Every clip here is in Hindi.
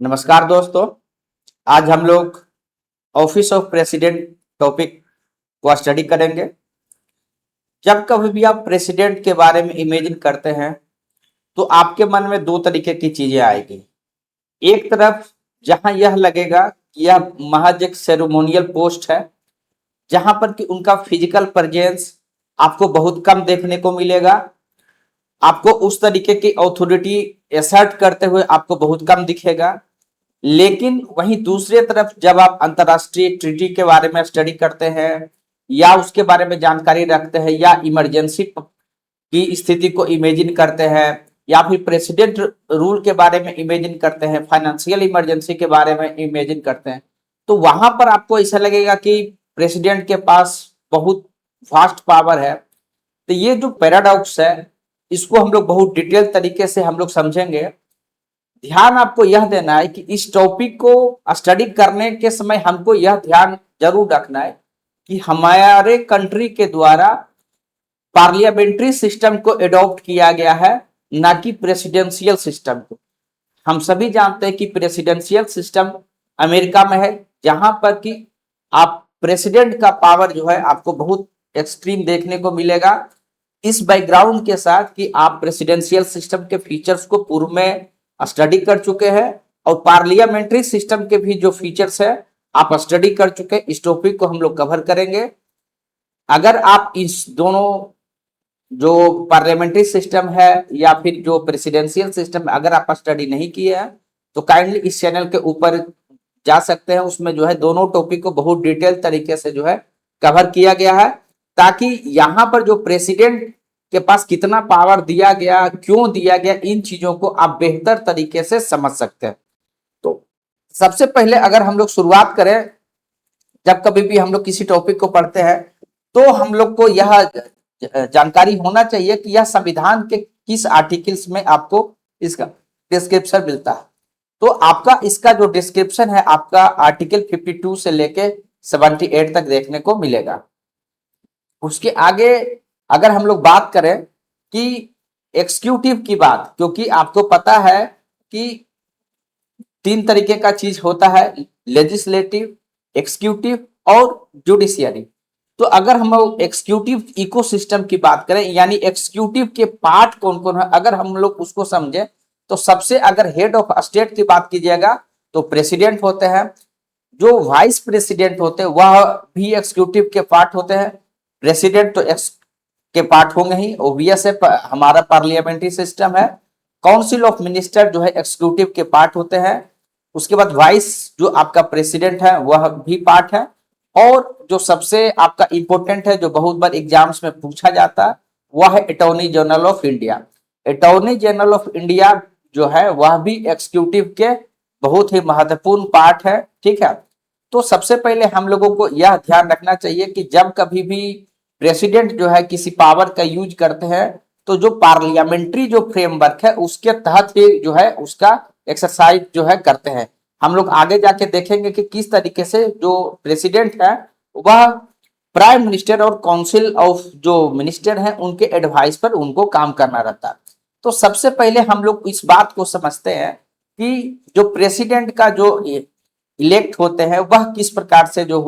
नमस्कार दोस्तों। आज हम लोग ऑफिस ऑफ प्रेसिडेंट टॉपिक को स्टडी करेंगे। जब कभी भी आप प्रेसिडेंट के बारे में इमेजिन करते हैं तो आपके मन में दो तरीके की चीजें आएगी। एक तरफ जहां यह लगेगा कि यह महज एक सेरेमोनियल पोस्ट है, जहां पर कि उनका फिजिकल प्रेजेंस आपको बहुत कम देखने को मिलेगा, आपको उस तरीके की अथॉरिटी असर्ट करते हुए आपको बहुत कम दिखेगा। लेकिन वहीं दूसरे तरफ जब आप अंतरराष्ट्रीय ट्रीटी के बारे में स्टडी करते हैं या उसके बारे में जानकारी रखते हैं या इमरजेंसी की स्थिति को इमेजिन करते हैं या फिर प्रेसिडेंट रूल के बारे में इमेजिन करते हैं, फाइनेंशियल इमरजेंसी के बारे में इमेजिन करते हैं, तो वहां पर आपको ऐसा लगेगा कि प्रेसिडेंट के पास बहुत फास्ट पावर है। तो ये जो पैराडॉक्स है, इसको हम लोग बहुत डिटेल तरीके से हम लोग समझेंगे। ध्यान आपको यह देना है कि इस टॉपिक को स्टडी करने के समय हमको यह ध्यान जरूर रखना है कि हमारे कंट्री के द्वारा पार्लियामेंट्री सिस्टम को एडॉप्ट किया गया है, ना कि प्रेसिडेंशियल सिस्टम को। हम सभी जानते हैं कि प्रेसिडेंशियल सिस्टम अमेरिका में है, जहां पर कि आप प्रेसिडेंट का पावर जो है आपको बहुत एक्सट्रीम देखने को मिलेगा। इस बैकग्राउंड के साथ कि आप प्रेसिडेंशियल सिस्टम के फीचर्स को पूर्व में स्टडी कर चुके हैं और पार्लियामेंट्री सिस्टम के भी जो फीचर्स है आप स्टडी कर चुके हैं, इस टॉपिक को हम लोग कवर करेंगे। अगर आप इस दोनों जो पार्लियामेंट्री सिस्टम है या फिर जो प्रेसिडेंशियल सिस्टम अगर आप स्टडी नहीं किए हैं तो काइंडली इस चैनल के ऊपर जा सकते हैं। उसमें जो है दोनों टॉपिक को बहुत डिटेल तरीके से जो है कवर किया गया है, ताकि यहां पर जो प्रेसिडेंट के पास कितना पावर दिया गया, क्यों दिया गया, इन चीजों को आप बेहतर तरीके से समझ सकते हैं। तो सबसे पहले अगर हम लोग शुरुआत करें, जब कभी भी हम लोग किसी टॉपिक को पढ़ते हैं तो हम लोग को यह जानकारी होना चाहिए कि यह संविधान के किस आर्टिकल्स में आपको इसका डिस्क्रिप्शन मिलता है। तो आपका इसका जो डिस्क्रिप्शन है आपका आर्टिकल 52 से लेके 78 तक देखने को मिलेगा। उसके आगे अगर हम लोग बात करें कि एक्सिक्यूटिव की बात, क्योंकि आपको पता है कि तीन तरीके का चीज होता है, लेजिस्लेटिव, एक्सिक्यूटिव और जुडिशियरी। तो अगर हम लोग एक्सिक्यूटिव इकोसिस्टम की बात करें, यानी एक्सिक्यूटिव के पार्ट कौन कौन है, अगर हम लोग उसको समझे तो सबसे अगर हेड ऑफ स्टेट की बात कीजिएगा तो प्रेसिडेंट होते हैं। जो वाइस प्रेसिडेंट होते हैं वह भी एक्सिक्यूटिव के पार्ट होते हैं। प्रेसिडेंट तो एक्स के पार्ट होंगे ही, ओबियस है, हमारा पार्लियामेंट्री सिस्टम है। काउंसिल ऑफ मिनिस्टर जो है एक्सिक्यूटिव के पार्ट होते हैं। उसके बाद वाइस जो आपका प्रेसिडेंट है वह भी पार्ट है। और जो सबसे आपका इंपॉर्टेंट है, जो बहुत बार एग्जाम्स में पूछा जाता है, वह है attorney general of India. Attorney general of India जो है वह भी एक्सिक्यूटिव के बहुत ही महत्वपूर्ण पार्ट है। ठीक है, तो सबसे पहले हम लोगों को यह ध्यान रखना चाहिए कि जब कभी भी प्रेसिडेंट जो है किसी पावर का यूज करते हैं तो जो पार्लियामेंट्री जो फ्रेमवर्क है उसके तहत ही जो है उसका एक्सरसाइज जो है करते हैं। हम लोग आगे जाके देखेंगे कि किस तरीके से जो प्रेसिडेंट है वह प्राइम मिनिस्टर और काउंसिल ऑफ जो मिनिस्टर हैं उनके एडवाइस पर उनको काम करना रहता है। तो सबसे पहले हम लोग इस बात को समझते हैं कि जो प्रेसिडेंट का जो इलेक्ट होते हैं वह किस प्रकार से जो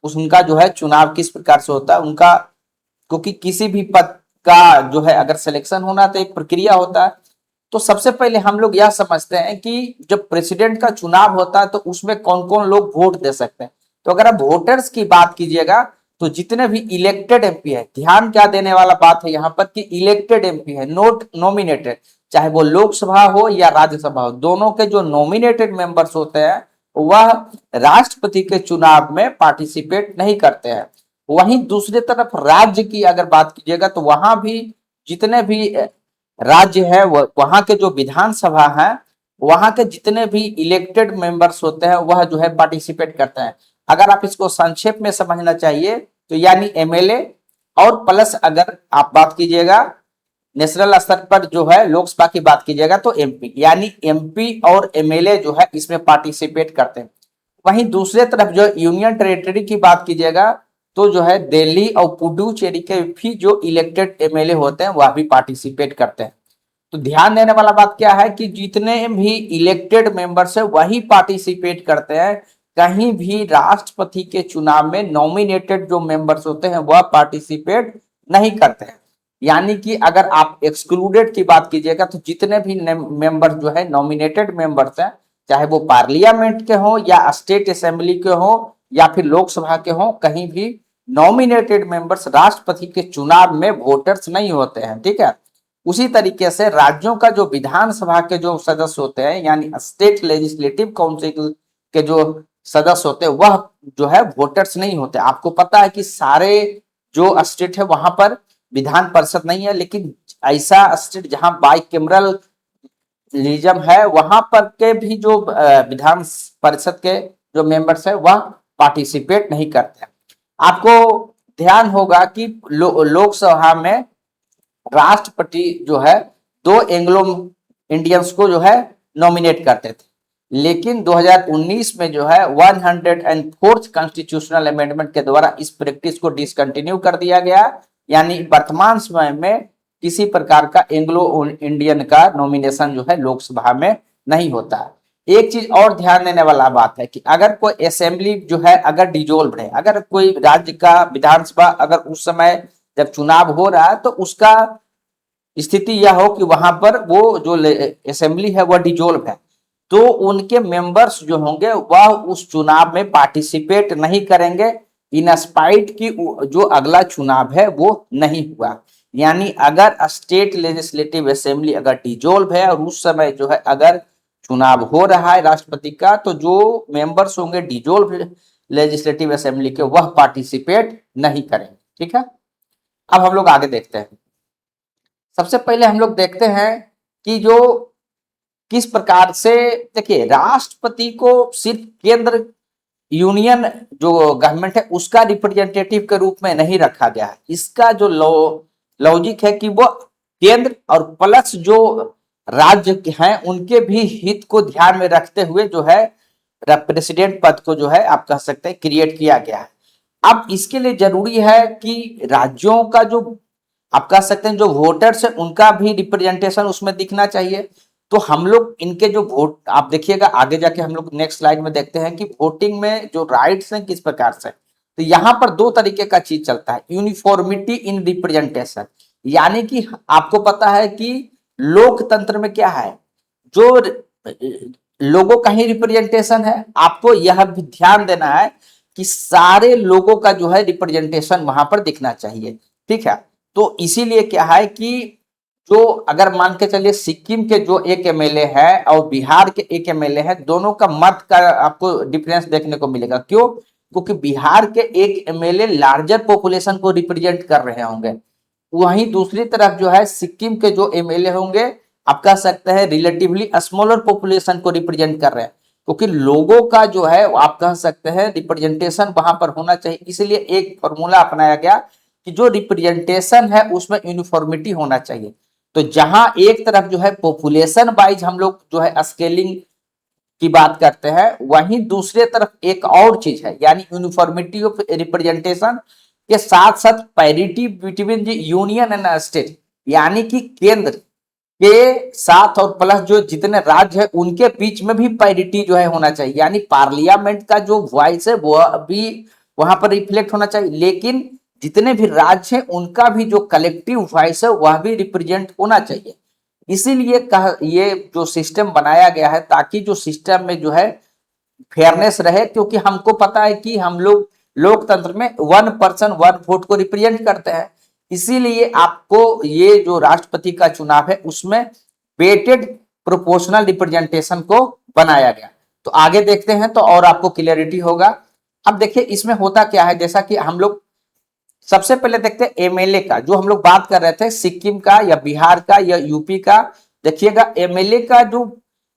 उनका जो है चुनाव किस प्रकार से होता है उनका, क्योंकि किसी भी पद का जो है अगर सिलेक्शन होना तो एक प्रक्रिया होता है। तो सबसे पहले हम लोग यह समझते हैं कि जब प्रेसिडेंट का चुनाव होता है तो उसमें कौन कौन लोग वोट दे सकते हैं। तो अगर आप वोटर्स की बात कीजिएगा तो जितने भी इलेक्टेड एमपी है, ध्यान क्या देने वाला बात है यहाँ पर कि इलेक्टेड एमपी है, नोट नॉमिनेटेड, चाहे वो लोकसभा हो या राज्यसभा हो, दोनों के जो नॉमिनेटेड मेंबर्स होते हैं वह राष्ट्रपति के चुनाव में पार्टिसिपेट नहीं करते हैं। वहीं दूसरी तरफ राज्य की अगर बात कीजिएगा तो वहां भी जितने भी राज्य है वहां के जो विधानसभा है वहां के जितने भी इलेक्टेड मेंबर्स होते हैं वह जो है पार्टिसिपेट करते हैं। अगर आप इसको संक्षेप में समझना चाहिए तो यानी एमएलए और प्लस अगर आप बात कीजिएगा नेशनल स्तर पर जो है लोकसभा की बात कीजिएगा तो एमपी, यानी एमपी और एमएलए जो है इसमें पार्टिसिपेट करते हैं। वहीं दूसरे तरफ जो यूनियन टेरिटरी की बात कीजिएगा तो जो है दिल्ली और पुडुचेरी के भी जो इलेक्टेड एमएलए होते हैं वह भी पार्टिसिपेट करते हैं। तो ध्यान देने वाला बात क्या है कि जितने भी इलेक्टेड मेंबर्स है वही पार्टिसिपेट करते हैं। कहीं भी राष्ट्रपति के चुनाव में नॉमिनेटेड जो मेंबर्स होते हैं वह पार्टिसिपेट नहीं करते हैं। यानी कि अगर आप एक्सक्लूडेड की बात कीजिएगा तो जितने भी मेंबर जो है नॉमिनेटेड मेंबर्स हैं, चाहे वो पार्लियामेंट के हो या स्टेट असेंबली के हो या फिर लोकसभा के हो, कहीं भी नॉमिनेटेड मेंबर्स राष्ट्रपति के चुनाव में वोटर्स नहीं होते हैं। ठीक है, उसी तरीके से राज्यों का जो विधानसभा के जो सदस्य होते हैं यानी स्टेट लेजिस्लेटिव काउंसिल के जो सदस्य होते हैं वह जो है वोटर्स नहीं होते। आपको पता है कि सारे जो स्टेट है वहां पर विधान परिषद नहीं है, लेकिन ऐसा स्टेट जहां बाइकैमरल लिज्म है वहां पर के भी जो विधान परिषद के जो मेंबर्स है वह पार्टिसिपेट नहीं करते। आपको ध्यान होगा कि लोकसभा में राष्ट्रपति जो है 2 एंग्लो इंडियंस को जो है नॉमिनेट करते थे, लेकिन 2019 में जो है 104th कॉन्स्टिट्यूशनल अमेंडमेंट के द्वारा इस प्रैक्टिस को डिसकंटिन्यू कर दिया गया। यानी वर्तमान समय में किसी प्रकार का एंग्लो इंडियन का नॉमिनेशन जो है लोकसभा में नहीं होता है। एक चीज और ध्यान देने वाला बात है कि अगर कोई असेंबली जो है अगर डिजोल्व है, अगर कोई राज्य का विधानसभा अगर उस समय जब चुनाव हो रहा है तो उसका स्थिति यह हो कि वहां पर वो जो असेंबली है वह डिजोल्व है, तो उनके मेंबर्स जो होंगे वह उस चुनाव में पार्टिसिपेट नहीं करेंगे इन स्पाइट की जो अगला चुनाव है वो नहीं हुआ। यानी अगर स्टेट लेजिस्लेटिव असेंबली अगर डिजोल्व है और उस समय जो है अगर चुनाव हो रहा है राष्ट्रपति का, तो जो मेंबर्स होंगे डिजोल्व लेजिस्लेटिव असेंबली के वह पार्टिसिपेट नहीं करेंगे। ठीक है, अब हम लोग आगे देखते हैं। सबसे पहले हम लोग देखते हैं कि जो किस प्रकार से, देखिए राष्ट्रपति को सिर्फ केंद्र यूनियन जो गवर्नमेंट है उसका रिप्रेजेंटेटिव के रूप में नहीं रखा गया है। इसका जो लॉजिक है कि वो केंद्र और प्लस जो राज्य हैं उनके भी हित को ध्यान में रखते हुए जो है प्रेसिडेंट पद को जो है आप कह सकते हैं क्रिएट किया गया है। अब इसके लिए जरूरी है कि राज्यों का जो आप कह सकते हैं जो वोटर्स है उनका भी रिप्रेजेंटेशन उसमें दिखना चाहिए। तो हम लोग इनके जो वोट आप देखिएगा आगे जाके हम लोग नेक्स्ट स्लाइड में देखते हैं कि वोटिंग में जो राइट्स हैं किस प्रकार से। तो यहाँ पर 2 तरीके का चीज चलता है, यूनिफॉर्मिटी इन रिप्रेजेंटेशन। यानी कि आपको पता है कि लोकतंत्र में क्या है, जो लोगों का ही रिप्रेजेंटेशन है। आपको यह भी ध्यान देना है कि सारे लोगों का जो है रिप्रेजेंटेशन वहां पर दिखना चाहिए। ठीक है, तो इसीलिए क्या है कि जो अगर मान के चलिए सिक्किम के जो एक एमएलए है और बिहार के एक एमएलए है, दोनों का मत का आपको डिफरेंस देखने को मिलेगा। क्यों? क्योंकि बिहार के एक एमएलए लार्जर पॉपुलेशन को रिप्रेजेंट कर रहे होंगे, वहीं दूसरी तरफ जो है सिक्किम के जो एमएलए होंगे आप कह सकते हैं रिलेटिवली स्मॉलर पॉपुलेशन को रिप्रेजेंट कर रहे हैं। क्योंकि लोगों का जो है आप कह सकते हैं रिप्रेजेंटेशन वहां पर होना चाहिए, इसलिए एक फॉर्मूला अपनाया गया कि जो रिप्रेजेंटेशन है उसमें यूनिफॉर्मिटी होना चाहिए। तो जहां एक तरफ जो है पॉपुलेशन वाइज हम लोग जो है स्केलिंग की बात करते हैं, वहीं दूसरे तरफ एक और चीज है यानी यूनिफॉर्मिटी ऑफ रिप्रेजेंटेशन के साथ साथ parity between the union and state, यानी कि केंद्र के साथ और प्लस जो जितने राज्य है उनके बीच में भी पैरिटी जो है होना चाहिए। यानी पार्लियामेंट का जो वॉइस है वह भी वहां पर रिफ्लेक्ट होना चाहिए, लेकिन जितने भी राज्य हैं उनका भी जो कलेक्टिव वॉइस है वह भी रिप्रेजेंट होना चाहिए। इसीलिए ये जो सिस्टम बनाया गया है ताकि जो सिस्टम में जो है फेयरनेस रहे, क्योंकि हमको पता है कि हम लोग लोकतंत्र में 1 पर्सन 1 वोट को रिप्रेजेंट करते हैं। इसीलिए आपको ये जो राष्ट्रपति का चुनाव है उसमें वेटेड प्रोपोर्शनल रिप्रेजेंटेशन को बनाया गया। तो आगे देखते हैं तो और आपको क्लियरिटी होगा। अब देखिए इसमें होता क्या है, जैसा कि हम लोग सबसे पहले देखते हैं एमएलए का, जो हम लोग बात कर रहे थे सिक्किम का या बिहार का या यूपी का। देखिएगा एमएलए का जो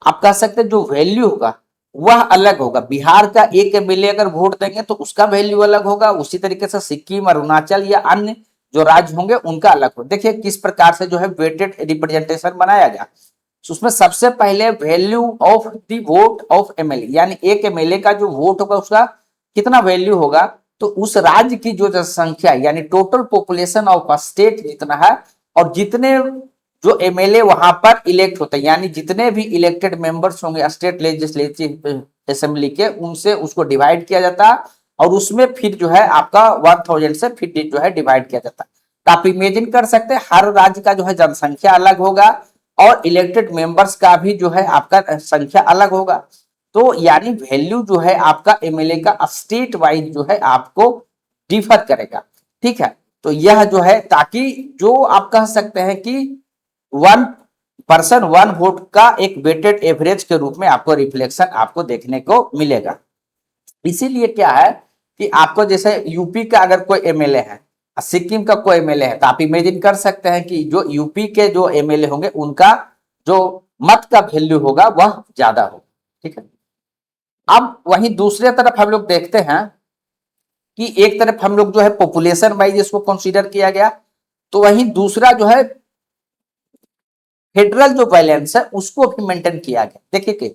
आप कह सकते हैं जो वैल्यू होगा वह अलग होगा। बिहार का एक एमएलए अगर वोट देंगे तो उसका वैल्यू अलग होगा, उसी तरीके से सिक्किम अरुणाचल या अन्य जो राज्य होंगे उनका अलग होगा। देखिए किस प्रकार से जो है वेटेड रिप्रेजेंटेशन बनाया गया। उसमें सबसे पहले value of the vote of MLA, यानी एक एमएलए का जो वोट होगा उसका कितना वैल्यू होगा, तो उस राज्य की जो जनसंख्या यानी टोटल पॉपुलेशन ऑफ स्टेट जितना है और जितने जो एमएलए वहां पर इलेक्ट होते हैं, यानी जितने भी इलेक्टेड मेंबर्स होंगे स्टेट लेजिस्लेटिव असेंबली के, उनसे उसको डिवाइड किया जाता है और उसमें फिर जो है आपका 1000 से फिर जो है डिवाइड किया जाता है। तो आप इमेजिन कर सकते हैं हर राज्य का जो है जनसंख्या अलग होगा और इलेक्टेड मेंबर्स का भी जो है आपका संख्या अलग होगा। तो यानी वैल्यू जो है आपका एमएलए का स्टेट वाइज जो है आपको डिफर करेगा। ठीक है, तो यह जो है ताकि जो आप कह सकते हैं कि 1 पर्सन 1 वोट का एक वेटेड एवरेज के रूप में आपको रिफ्लेक्शन आपको देखने को मिलेगा। इसीलिए क्या है कि आपको जैसे यूपी का अगर कोई एमएलए है, सिक्किम का कोई एमएलए है, तो आप इमेजिन कर सकते हैं कि जो यूपी के जो एमएलए होंगे उनका जो मत का वैल्यू होगा वह ज्यादा होगा। ठीक है, अब वहीं दूसरे तरफ हम लोग देखते हैं कि एक तरफ हम लोग जो है पॉपुलेशन वाइज इसको कंसीडर किया गया, तो वहीं दूसरा जो है फेडरल जो बैलेंस है उसको भी मेंटेन किया गया। देखिए कि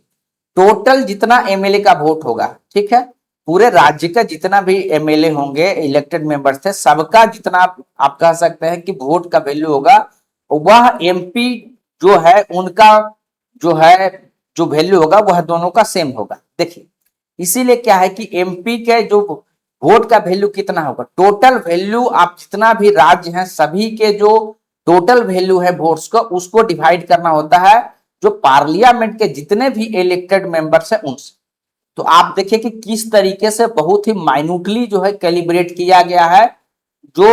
टोटल जितना एमएलए का वोट होगा, ठीक है, पूरे राज्य का जितना भी एमएलए होंगे इलेक्टेड मेंबर्स थे, सबका जितना आप कह सकते हैं कि वोट का वैल्यू होगा, वह एमपी जो है उनका जो है जो वैल्यू होगा वह दोनों का सेम होगा। देखिए इसीलिए क्या है कि एमपी के जो वोट का वैल्यू कितना होगा, टोटल वैल्यू आप जितना भी राज्य हैं सभी के जो टोटल वैल्यू है वोट्स का उसको डिवाइड करना होता है जो पार्लियामेंट के जितने भी इलेक्टेड मेंबर्स हैं उनसे। तो आप देखिए कि किस तरीके से बहुत ही माइन्यूटली जो है कैलिब्रेट किया गया है जो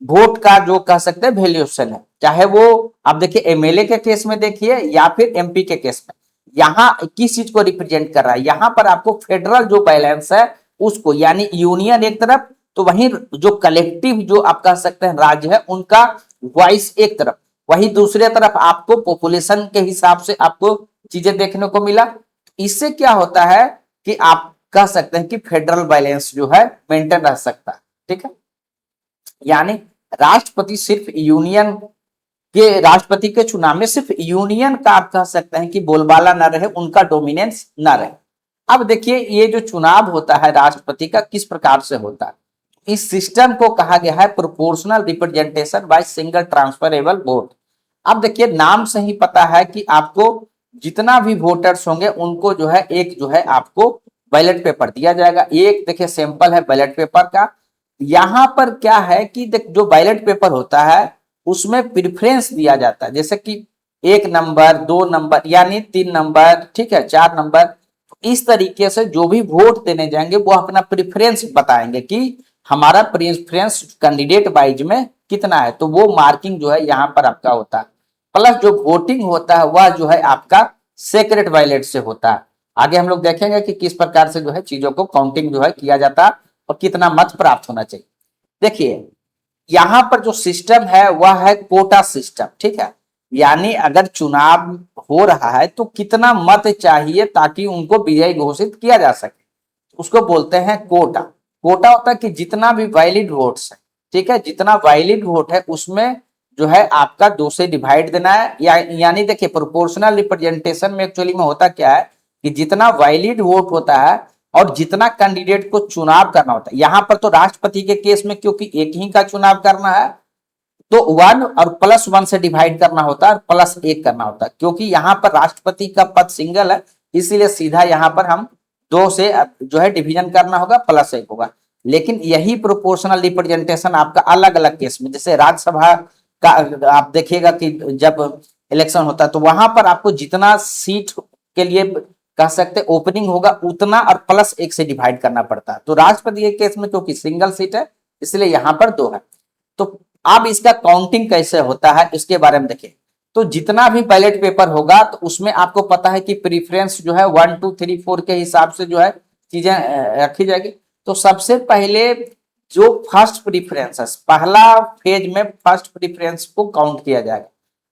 वोट का जो कह सकते हैं वैल्यूएशन है, चाहे वो आप देखिए एमएलए के केस में देखिए या फिर एमपी के केस में, यहाँ किस चीज को रिप्रेजेंट कर रहा है, यहाँ पर आपको फेडरल जो बैलेंस है उसको, यानी यूनियन एक तरफ, तो वहीं जो कलेक्टिव जो आप कह सकते हैं राज्य है उनका वॉइस एक तरफ, वही दूसरे तरफ आपको पॉपुलेशन के हिसाब से आपको चीजें देखने को मिला। इससे क्या होता है कि आप कह सकते हैं कि फेडरल बैलेंस जो है मेंटेन रह सकता है। ठीक है, यानी राष्ट्रपति सिर्फ यूनियन के राष्ट्रपति के चुनाव में सिर्फ यूनियन का आप कह सकते हैं कि बोलबाला ना रहे, उनका डोमिनेंस ना रहे। अब देखिए ये जो चुनाव होता है राष्ट्रपति का किस प्रकार से होता है, इस सिस्टम को कहा गया है proportional representation by single transferable vote. अब देखिए नाम से ही पता है कि आपको जितना भी वोटर्स होंगे उनको जो है एक जो है आपको बैलेट पेपर दिया जाएगा। एक देखिए सैंपल है बैलेट पेपर का। यहां पर क्या है कि जो बैलेट पेपर होता है उसमें प्रेफरेंस दिया जाता है, जैसे कि 1 नंबर 2 नंबर यानी 3 नंबर, ठीक है, 4 नंबर। इस तरीके से जो भी वोट देने जाएंगे वो अपना प्रेफरेंस बताएंगे कि हमारा प्रेफरेंस कैंडिडेट वाइज में कितना है, तो वो मार्किंग जो है यहाँ पर आपका होता है। प्लस जो वोटिंग होता है वह जो है आपका सेक्रेट बैलेट से होता है। आगे हम लोग देखेंगे कि किस प्रकार से जो है चीजों को काउंटिंग जो है किया जाता है और कितना मत प्राप्त होना चाहिए। देखिए यहाँ पर जो सिस्टम है वह है कोटा सिस्टम। ठीक है, यानी अगर चुनाव हो रहा है तो कितना मत चाहिए ताकि उनको विजयी घोषित किया जा सके, उसको बोलते हैं कोटा। कोटा होता है कि जितना भी वैलिड वोट्स है, ठीक है, जितना वैलिड वोट है उसमें जो है आपका 2 से डिवाइड देना है। यानी देखिए प्रोपोर्शनल रिप्रेजेंटेशन में एक्चुअली में होता क्या है कि जितना वैलिड वोट होता है और जितना कैंडिडेट को चुनाव करना होता है, यहां पर तो राष्ट्रपति के केस में क्योंकि एक ही का चुनाव करना है तो 1 और +1 से डिवाइड करना होता है और +1 करना होता है, क्योंकि यहाँ पर राष्ट्रपति का पद सिंगल है इसीलिए सीधा यहाँ पर हम 2 से जो है डिवीजन करना होगा, +1 होगा। लेकिन यही प्रोपोर्शनल रिप्रेजेंटेशन आपका अलग अलग केस में, जैसे राज्यसभा का आप देखिएगा कि जब इलेक्शन होता है तो वहां पर आपको जितना सीट के लिए कह सकते ओपनिंग होगा उतना और +1 से डिवाइड करना पड़ता है। तो राष्ट्रपति के केस में क्योंकि सिंगल सीट है इसलिए यहाँ पर 2 है। तो अब इसका काउंटिंग कैसे होता है इसके बारे में देखिए। तो जितना भी बैलेट पेपर होगा तो उसमें आपको पता है कि प्रीफरेंस जो है 1 2 3 4 के हिसाब से जो है चीजें रखी जाएगी। तो सबसे पहले जो फर्स्ट प्रीफरेंस है, पहला फेज में फर्स्ट प्रीफरेंस को काउंट किया जाएगा।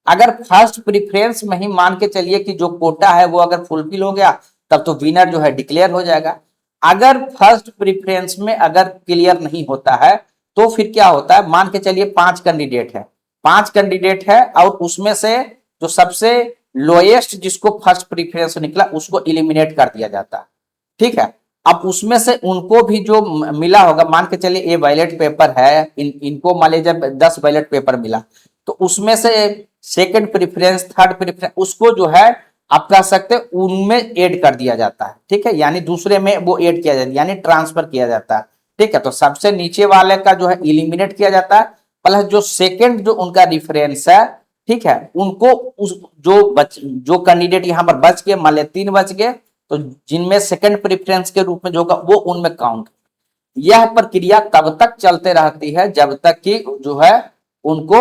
अगर फर्स्ट प्रीफरेंस में ही मान के चलिए कि जो कोटा है वो अगर फुलफिल हो गया तब तो विनर जो है डिक्लेयर हो जाएगा। अगर फर्स्ट प्रीफरेंस में अगर क्लियर नहीं होता है तो फिर क्या होता है, मान के चलिए 5 कैंडिडेट है, 5 कैंडिडेट है और उसमें से जो सबसे लोएस्ट जिसको फर्स्ट प्रीफरेंस निकला उसको इलिमिनेट कर दिया जाता है। ठीक है, अब उसमें से उनको भी जो मिला होगा, मान के चलिए ये बैलेट पेपर है, इनको मान लीजिए 10 बैलेट पेपर मिला तो उसमें से सेकंड प्रेफरेंस, थर्ड प्रेफरेंस, उसको जो है आप कह सकते हैं उनमें ऐड कर दिया जाता है, ठीक है, यानी दूसरे में वो ऐड किया जाता है, यानी ट्रांसफर किया जाता है, ठीक है। तो सबसे नीचे वाले का जो है इलिमिनेट किया जाता है, प्लस जो सेकंड जो उनका रिफरेंस है, ठीक है, उनको उस जो कैंडिडेट यहां पर बच गए, मान ले 3 बच गए, तो जिनमें सेकंड प्रेफरेंस के रूप में जो होगा वो उनमें काउंट। यह प्रक्रिया तब तक चलते रहती है जब तक कि जो है उनको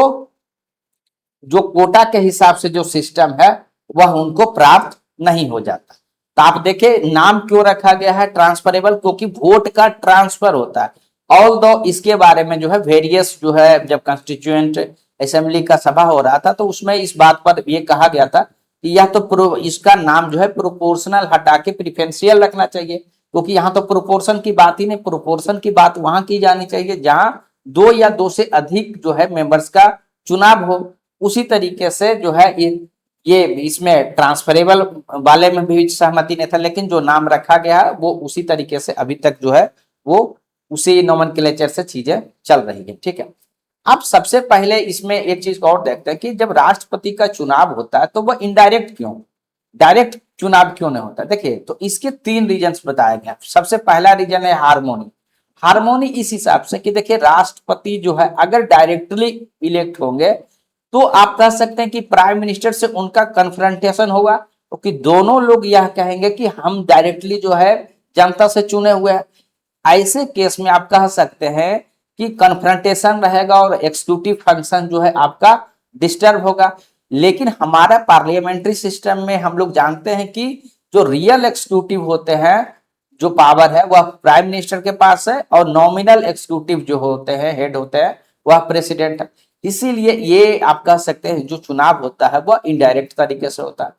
जो कोटा के हिसाब से जो सिस्टम है वह उनको प्राप्त नहीं हो जाता। तो आप देखें नाम क्यों रखा गया है ट्रांसफरेबल, क्योंकि वोट का ट्रांसफर होता है। ऑल दो इसके बारे में जो है वेरियस जो है जब कंस्टिट्यूएंट असेंबली का सभा हो रहा था तो उसमें इस बात पर यह कहा गया था कि यह तो इसका नाम जो है प्रोपोर्शनल हटा के प्रिफरेंशियल रखना चाहिए, क्योंकि यहाँ तो प्रोपोर्शन की बात ही नहीं, प्रोपोर्शन की बात वहां की जानी चाहिए जहां 2 या 2 से अधिक जो है मेंबर्स का चुनाव हो। उसी तरीके से जो है ये इसमें ट्रांसफरेबल वाले में भी सहमति नहीं था, लेकिन जो नाम रखा गया है वो उसी तरीके से अभी तक जो है वो उसी नोमेनक्लेचर से चीजें चल रही है, ठीक है। अब सबसे पहले इसमें एक चीज को और देखते हैं कि जब राष्ट्रपति का चुनाव होता है तो वह इनडायरेक्ट क्यों, डायरेक्ट चुनाव क्यों नहीं होता। देखिए तो इसके 3 रीजंस बताए गए। सबसे पहला रीजन है हार्मोनी। हार्मोनी इस हिसाब से कि देखिए राष्ट्रपति जो है अगर डायरेक्टली इलेक्ट होंगे तो आप कह सकते हैं कि प्राइम मिनिस्टर से उनका कन्फ्रंटेशन होगा, क्योंकि दोनों लोग यह कहेंगे कि हम डायरेक्टली जो है जनता से चुने हुए हैं। ऐसे केस में आप कह सकते हैं कि कन्फ्रंटेशन रहेगा और एक्सिक्यूटिव फंक्शन जो है आपका डिस्टर्ब होगा। लेकिन हमारा पार्लियामेंट्री सिस्टम में हम लोग जानते हैं कि जो रियल एक्सिक्यूटिव होते हैं, जो पावर है वह प्राइम मिनिस्टर के पास है, और नॉमिनल एक्सिक्यूटिव जो होते हैं हेड होते हैं वह प्रेसिडेंट है। इसीलिए ये आप कह सकते हैं जो चुनाव होता है वह इनडायरेक्ट तरीके से होता है।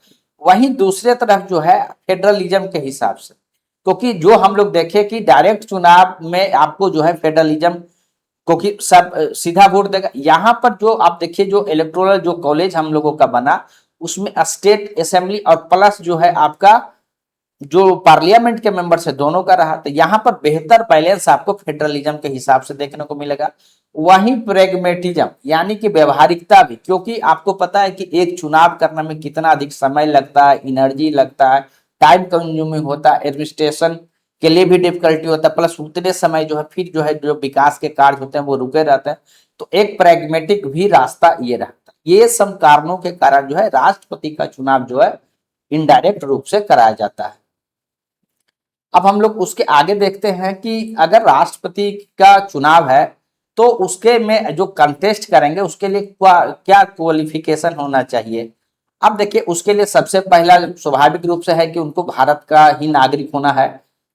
वहीं दूसरे तरफ जो है फेडरलिज्म के हिसाब से, क्योंकि जो हम लोग देखें कि डायरेक्ट चुनाव में आपको जो है फेडरलिज्म, क्योंकि सब सीधा वोट देगा। यहां पर जो आप देखिए जो इलेक्टोरल जो कॉलेज हम लोगों का बना उसमें स्टेट असेंबली और प्लस जो है आपका जो पार्लियामेंट के मेंबर है दोनों का रहा, तो यहाँ पर बेहतर बैलेंस आपको फेडरलिज्म के हिसाब से देखने को मिलेगा। वहीं प्रेगमेटिज्म यानी कि व्यवहारिकता भी, क्योंकि आपको पता है कि एक चुनाव करने में कितना अधिक समय लगता है, एनर्जी लगता है, टाइम कंज्यूमिंग होता है, एडमिनिस्ट्रेशन के लिए भी डिफिकल्टी होता है, प्लस उतने समय जो है फिर जो है जो विकास के कार्य होते हैं वो रुके रहते हैं। तो एक प्रैग्मेटिक भी रास्ता ये रहता है। ये सब कारणों के कारण जो है राष्ट्रपति का चुनाव जो है इनडायरेक्ट रूप से कराया जाता है। अब हम लोग उसके आगे देखते हैं कि अगर राष्ट्रपति का चुनाव है तो उसके में जो कंटेस्ट करेंगे उसके लिए क्या क्वालिफिकेशन होना चाहिए। अब देखिए उसके लिए सबसे पहला स्वाभाविक रूप से है कि उनको भारत का ही नागरिक होना है।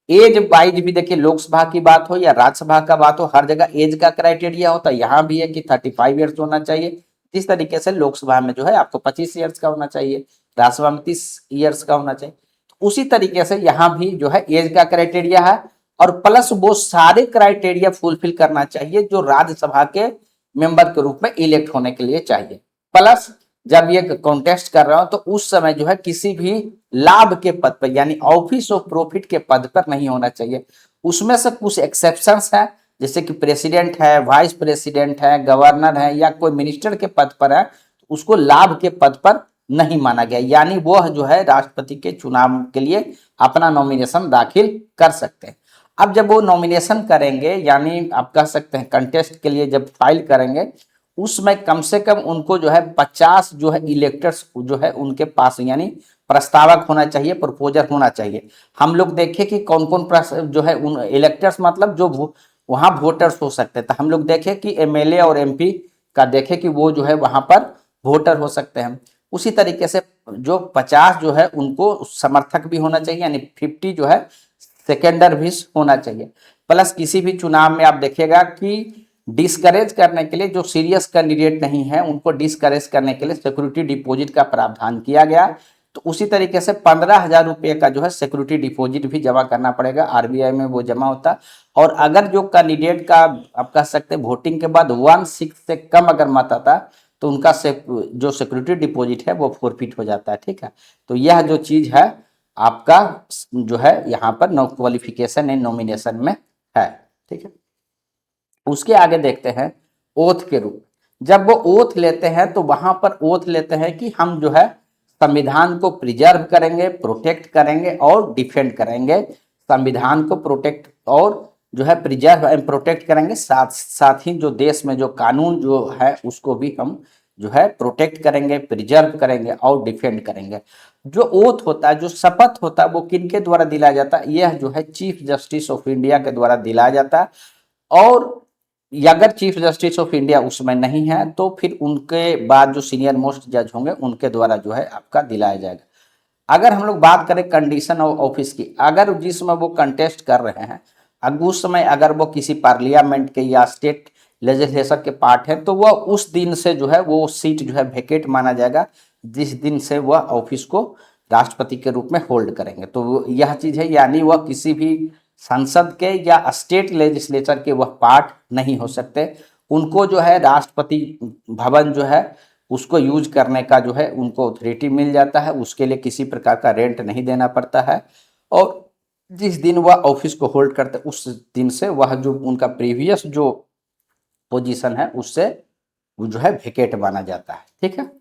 एज वाइज भी देखिए लोकसभा की बात हो या राज्यसभा का बात हो हर जगह एज का क्राइटेरिया होता है। यहाँ भी है कि 35 ईयर्स होना चाहिए। जिस तरीके से लोकसभा में जो है आपको 25 ईयर्स का होना चाहिए, राज्यसभा में 30 ईयर्स का होना चाहिए, उसी तरीके से यहाँ भी जो है एज का क्राइटेरिया है। और प्लस वो सारे क्राइटेरिया फुलफिल करना चाहिए जो राज्यसभा के मेंबर के रूप में इलेक्ट होने के लिए चाहिए। प्लस जब ये कॉन्टेस्ट कर रहा हो तो उस समय जो है किसी भी लाभ के पद पर यानी ऑफिस ऑफ प्रॉफिट के पद पर नहीं होना चाहिए। उसमें से कुछ एक्सेप्शंस है, जैसे कि प्रेसिडेंट है, वाइस प्रेसिडेंट है, गवर्नर है या कोई मिनिस्टर के पद पर है, उसको लाभ के पद पर नहीं माना गया, यानी वह जो है राष्ट्रपति के चुनाव के लिए अपना नॉमिनेशन दाखिल कर सकते हैं। अब जब वो नॉमिनेशन करेंगे यानी आप कह सकते हैं कंटेस्ट के लिए जब फाइल करेंगे उसमें कम से कम उनको जो है 50 जो है इलेक्टर्स जो है उनके पास यानी प्रस्तावक होना चाहिए, प्रपोजर होना चाहिए। हम लोग देखें कि कौन कौन जो है उन इलेक्टर्स मतलब जो वहां वोटर्स हो सकते हैं। तो हम लोग देखें कि एमएलए और एमपी का देखें कि वो जो है वहां पर वोटर हो सकते हैं। उसी तरीके से जो 50 जो है उनको समर्थक भी होना चाहिए, यानी 50 जो है सेकेंडर भी होना चाहिए। प्लस किसी भी चुनाव में आप देखिएगा कि डिस्करेज करने के लिए जो सीरियस कैंडिडेट नहीं है उनको डिस्करेज करने के लिए सिक्योरिटी डिपॉजिट का प्रावधान किया गया। तो उसी तरीके से 15,000 रुपये का जो है सिक्योरिटी डिपॉजिट भी जमा करना पड़ेगा, आरबीआई में वो जमा होता है। और अगर जो कैंडिडेट का आप कह सकते हैं वोटिंग के बाद 1/6 से कम अगर मत आता तो उनका जो सिक्योरिटी डिपॉजिट है वो फोरफिट हो जाता है, ठीक है। तो यह जो चीज है आपका जो है यहाँ पर नो क्वालिफिकेशन इन नॉमिनेशन में है, ठीक है। उसके आगे देखते हैं ओथ के रूप। जब वो ओथ लेते हैं तो वहां पर ओथ लेते हैं कि हम जो है संविधान को प्रिजर्व करेंगे, प्रोटेक्ट करेंगे और डिफेंड करेंगे। संविधान को प्रोटेक्ट और जो है प्रिजर्व एंड प्रोटेक्ट करेंगे, साथ साथ ही जो देश में जो कानून जो है उसको भी हम जो है प्रोटेक्ट करेंगे, प्रिजर्व करेंगे और डिफेंड करेंगे। जो ओथ होता है, जो शपथ होता है, वो किनके द्वारा दिलाया जाता है? यह जो है चीफ जस्टिस ऑफ इंडिया के द्वारा दिलाया जाता है। और अगर चीफ जस्टिस ऑफ इंडिया उसमें नहीं है तो फिर उनके बाद जो सीनियर मोस्ट जज होंगे उनके द्वारा जो है आपका दिलाया जाएगा। अगर हम लोग बात करें कंडीशन ऑफ ऑफिस की, अगर जिस समय वो कंटेस्ट कर रहे हैं, अगर उस समय अगर वो किसी पार्लियामेंट के या स्टेट लेजिस्लेशन के पार्ट है, तो वह उस दिन से जो है वो सीट जो है वेकेट माना जाएगा, जिस दिन से वह ऑफिस को राष्ट्रपति के रूप में होल्ड करेंगे। तो यह चीज है, यानी वह किसी भी संसद के या स्टेट लेजिस्लेचर के वह पार्ट नहीं हो सकते। उनको जो है राष्ट्रपति भवन जो है उसको यूज करने का जो है उनको अथॉरिटी मिल जाता है, उसके लिए किसी प्रकार का रेंट नहीं देना पड़ता है। और जिस दिन वह ऑफिस को होल्ड करते उस दिन से वह जो उनका प्रीवियस जो पोजीशन है उससे वो जो है वेकेट माना जाता है। ठीक है,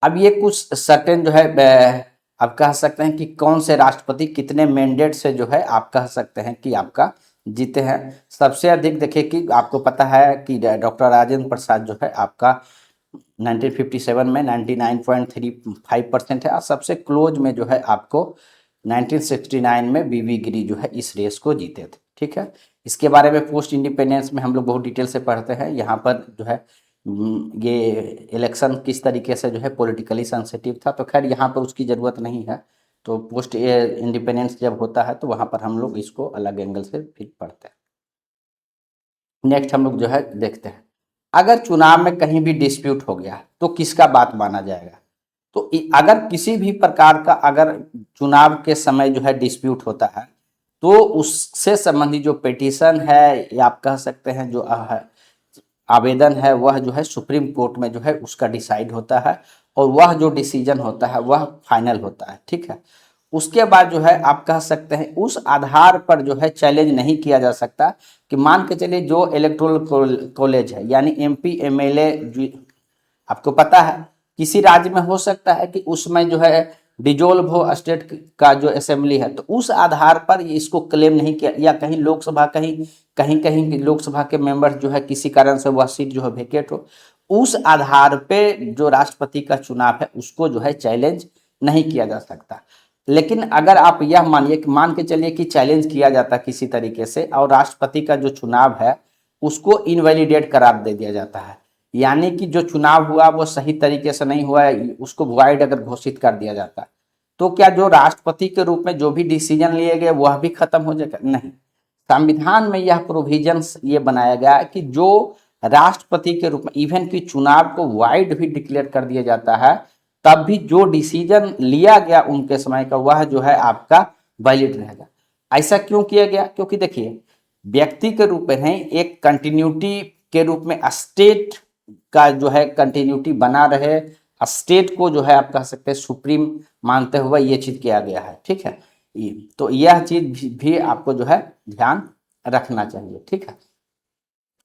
अब ये कुछ सर्टेन जो है आप कह सकते हैं कि कौन से राष्ट्रपति कितने मैंडेट से जो है आप कह सकते हैं कि आपका जीते हैं। सबसे अधिक देखिए कि आपको पता है कि डॉक्टर राजेंद्र प्रसाद जो है आपका 1957 में 99.35% है, और सबसे क्लोज में जो है आपको 1969 में बीवी गिरी जो है इस रेस को जीते थे। ठीक है, इसके बारे में पोस्ट इंडिपेंडेंस में हम लोग बहुत डिटेल से पढ़ते हैं। यहाँ पर जो है ये इलेक्शन किस तरीके से जो है पॉलिटिकली सेंसिटिव था, तो खैर यहाँ पर उसकी ज़रूरत नहीं है। तो पोस्ट इंडिपेंडेंस जब होता है तो वहाँ पर हम लोग इसको अलग एंगल से फिर पढ़ते हैं। नेक्स्ट हम लोग जो है देखते हैं, अगर चुनाव में कहीं भी डिस्प्यूट हो गया तो किसका बात माना जाएगा? तो अगर किसी भी प्रकार का अगर चुनाव के समय जो है डिस्प्यूट होता है तो उससे संबंधित जो पिटीशन है या आप कह सकते हैं जो आवेदन है वह जो है सुप्रीम कोर्ट में जो है उसका डिसाइड होता है, और वह जो डिसीजन होता है वह फाइनल होता है। ठीक है, उसके बाद जो है आप कह सकते हैं उस आधार पर जो है चैलेंज नहीं किया जा सकता कि मान के चलिए जो इलेक्टोरल कॉलेज है यानी एमपी एमएलए, आपको पता है किसी राज्य में हो सकता है कि उसमें जो है डिजोल्व हो स्टेट का जो असेंबली है, तो उस आधार पर इसको क्लेम नहीं किया, या कहीं लोकसभा कहीं कहीं लोकसभा के मेंबर जो है किसी कारण से वह सीट जो है वेकेट हो, उस आधार पे जो राष्ट्रपति का चुनाव है उसको जो है चैलेंज नहीं किया जा सकता। लेकिन अगर आप यह मानिए कि मान के चलिए कि चैलेंज किया जाता किसी तरीके से और राष्ट्रपति का जो चुनाव है उसको इनवैलिडेट करार दे दिया जाता है, यानी कि जो चुनाव हुआ वो सही तरीके से नहीं हुआ है, उसको वॉइड अगर घोषित कर दिया जाता है, तो क्या जो राष्ट्रपति के रूप में जो भी डिसीजन लिए गए वह भी खत्म हो जाएगा? नहीं, संविधान में यह प्रोविजंस ये बनाया गया है कि जो राष्ट्रपति के रूप में इवन कि चुनाव को वाइड भी डिक्लेयर कर दिया जाता है, तब भी जो डिसीजन लिया गया उनके समय का वह जो है आपका वैलिड रहेगा। ऐसा क्यों किया गया? क्योंकि देखिए व्यक्ति के रूप में नहीं, एक कंटिन्यूटी के रूप में स्टेट का जो है कंटिन्यूटी बना रहे, स्टेट को जो है आप कह सकते हैं सुप्रीम मानते हुए ये चीज किया गया है। ठीक है, तो यह चीज भी आपको जो है ध्यान रखना चाहिए। ठीक है,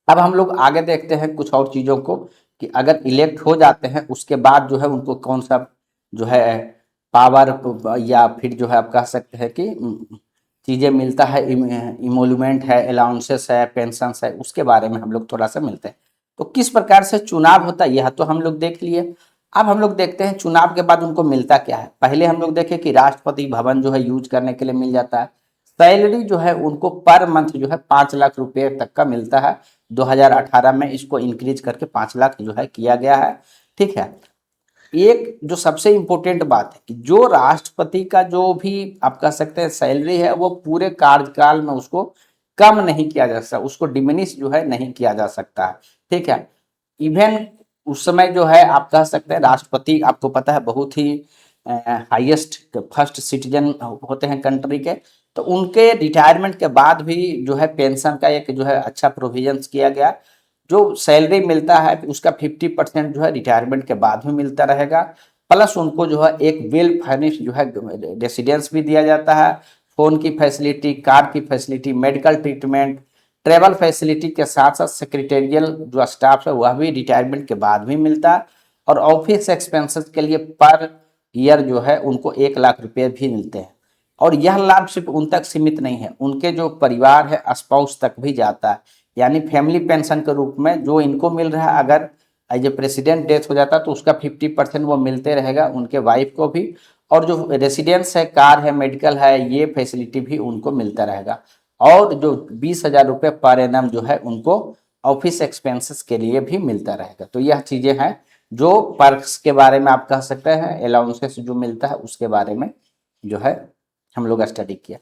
अब हम लोग आगे देखते हैं कुछ और चीजों को कि अगर इलेक्ट हो जाते हैं उसके बाद जो है उनको कौन सा जो है पावर या फिर जो है आप कह सकते हैं कि चीजें मिलता है, इमोल्यूमेंट है, अलाउंसेस है, पेंशन है, उसके बारे में हम लोग थोड़ा सा मिलते हैं। तो किस प्रकार से चुनाव होता है यह तो हम लोग देख लिए। अब हम लोग देखते हैं चुनाव के बाद उनको मिलता क्या है। पहले हम लोग देखें कि राष्ट्रपति भवन जो है यूज करने के लिए मिल जाता है। सैलरी जो है उनको पर मंथ जो है 5 लाख रुपए तक का मिलता है। 2018 में इसको इंक्रीज करके 5 लाख जो है किया गया है। ठीक है, एक जो सबसे इंपॉर्टेंट बात है कि जो राष्ट्रपति का जो भी आप कह सकते हैं सैलरी है वो पूरे कार्यकाल में उसको कम नहीं किया जा सकता, उसको डिमिनिश जो है नहीं किया जा सकता है। ठीक है, इवन उस समय जो है आप कह सकते हैं राष्ट्रपति आपको पता है बहुत ही हाईएस्ट फर्स्ट सिटीजन होते हैं कंट्री के, तो उनके रिटायरमेंट के बाद भी जो है पेंशन का एक जो है अच्छा प्रोविजन किया गया। जो सैलरी मिलता है उसका 50% जो है रिटायरमेंट के बाद भी मिलता रहेगा, प्लस उनको जो है एक वेल फर्निश्ड जो है रेसिडेंस भी दिया जाता है, फोन की फैसिलिटी, कार की facility, medical treatment, travel facility के साथ साथ सेक्रेटेरियल जो स्टाफ है वह भी रिटायरमेंट के बाद भी मिलता है, और ऑफिस एक्सपेंसेस के लिए पर ईयर जो है उनको 1 लाख रुपये भी मिलते हैं। और यह लाभ सिर्फ उन तक सीमित नहीं है, उनके जो परिवार है स्पाउस तक भी जाता है, यानी फैमिली पेंशन के रूप में जो इनको मिल रहा है, अगर एज ए प्रेसिडेंट डेथ हो जाता है तो उसका 50% वो मिलते रहेगा उनके वाइफ को भी, और जो रेसिडेंस है, कार है, मेडिकल है, ये फैसिलिटी भी उनको मिलता रहेगा। और जो 20,000 रुपये पर एनम जो है उनको ऑफिस एक्सपेंसेस के लिए भी मिलता रहेगा। तो यह चीजें हैं जो पर्क्स के बारे में आप कह सकते हैं, अलाउंसेस जो मिलता है उसके बारे में जो है हम लोग स्टडी किया।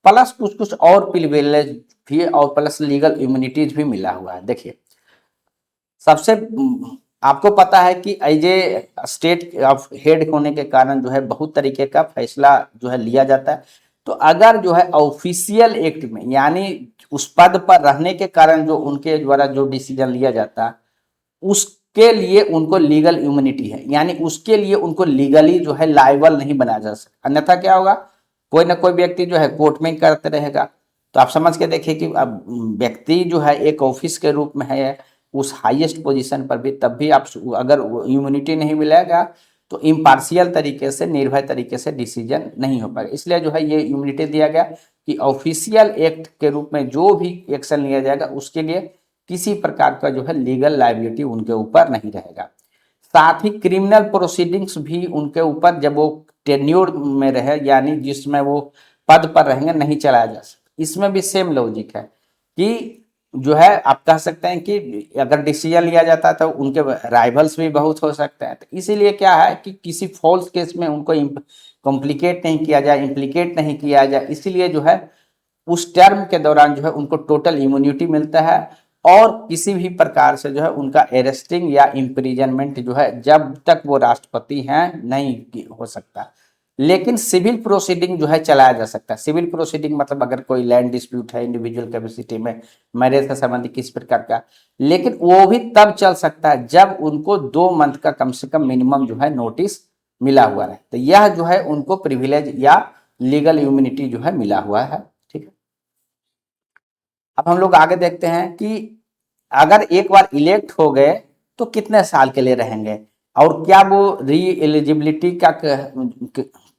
प्लस कुछ कुछ और प्रिविलेज भी और प्लस लीगल इम्यूनिटीज भी मिला हुआ है। देखिए सबसे आपको पता है कि as a state of head होने के कारण जो है बहुत तरीके का फैसला जो है लिया जाता है। तो अगर जो है ऑफिशियल एक्ट में, यानी उस पद पर रहने के कारण जो उनके द्वारा जो डिसीजन लिया जाता है उसके लिए उनको लीगल इम्यूनिटी है, यानी उसके लिए उनको लीगली जो है लायबल नहीं बनाया जा सकता। अन्यथा क्या होगा, कोई ना कोई व्यक्ति जो है कोर्ट में करते रहेगा। तो आप समझ के देखिए कि अब व्यक्ति जो है एक ऑफिस के रूप में है उस हाईएस्ट पोजीशन पर भी, तब भी आप अगर इम्यूनिटी नहीं मिलेगा तो इम्पार्शियल तरीके से, निर्भय तरीके से डिसीजन नहीं हो पाएगा। इसलिए जो है ये इम्यूनिटी दिया गया कि ऑफिशियल एक्ट के रूप में जो भी एक्शन लिया जाएगा उसके लिए किसी प्रकार का जो है लीगल लायबिलिटी उनके ऊपर नहीं रहेगा। साथ ही क्रिमिनल प्रोसीडिंग्स भी उनके ऊपर, जब वो टेन्योर में रहे यानी जिसमें वो पद पर रहेंगे, नहीं चलाया जा सकता। इसमें भी सेम लॉजिक है कि जो है आप कह सकते हैं कि अगर डिसीजन लिया जाता है तो उनके राइवल्स भी बहुत हो सकते हैं। तो इसीलिए क्या है कि किसी फॉल्स केस में उनको कॉम्प्लिकेट नहीं किया जाए, इम्प्लीकेट नहीं किया जाए, इसीलिए जो है उस टर्म के दौरान जो है उनको टोटल इम्यूनिटी मिलता है, और किसी भी प्रकार से जो है उनका अरेस्टिंग या इम्प्रिजनमेंट जो है जब तक वो राष्ट्रपति हैं नहीं हो सकता। लेकिन सिविल प्रोसीडिंग जो है चलाया जा सकता है। सिविल प्रोसीडिंग मतलब अगर कोई लैंड डिस्प्यूट है इंडिविजुअल कैपेसिटी में, मैरिज से संबंधित किस प्रकार का, लेकिन वो भी तब चल सकता है जब उनको 2 मंथ का कम से कम मिनिमम जो है नोटिस मिला हुआ है। तो यह जो है उनको प्रिविलेज या लीगल इम्यूनिटी जो है मिला हुआ है। ठीक है, अब हम लोग आगे देखते हैं कि अगर एक बार इलेक्ट हो गए तो कितने साल के लिए रहेंगे, और क्या वो री एलिजिबिलिटी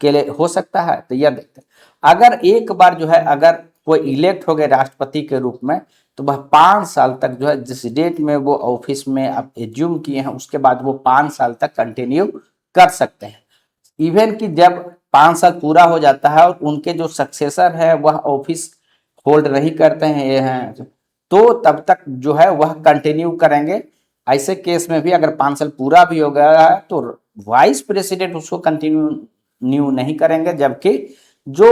के लिए हो सकता है। तो यह देखते हैं, अगर एक बार जो है अगर कोई इलेक्ट हो गए राष्ट्रपति के रूप में तो वह 5 साल तक जो है जिस डेट में वो ऑफिस में अब एज्यूम किए हैं उसके बाद वो 5 साल तक कंटिन्यू कर सकते हैं। इवन कि जब 5 साल पूरा हो जाता है और उनके जो सक्सेसर है वह ऑफिस होल्ड नहीं करते हैं ये हैं, तो तब तक जो है वह कंटिन्यू करेंगे। ऐसे केस में भी अगर 5 साल पूरा भी हो गया है तो वाइस प्रेसिडेंट उसको कंटिन्यू नहीं करेंगे, जबकि जो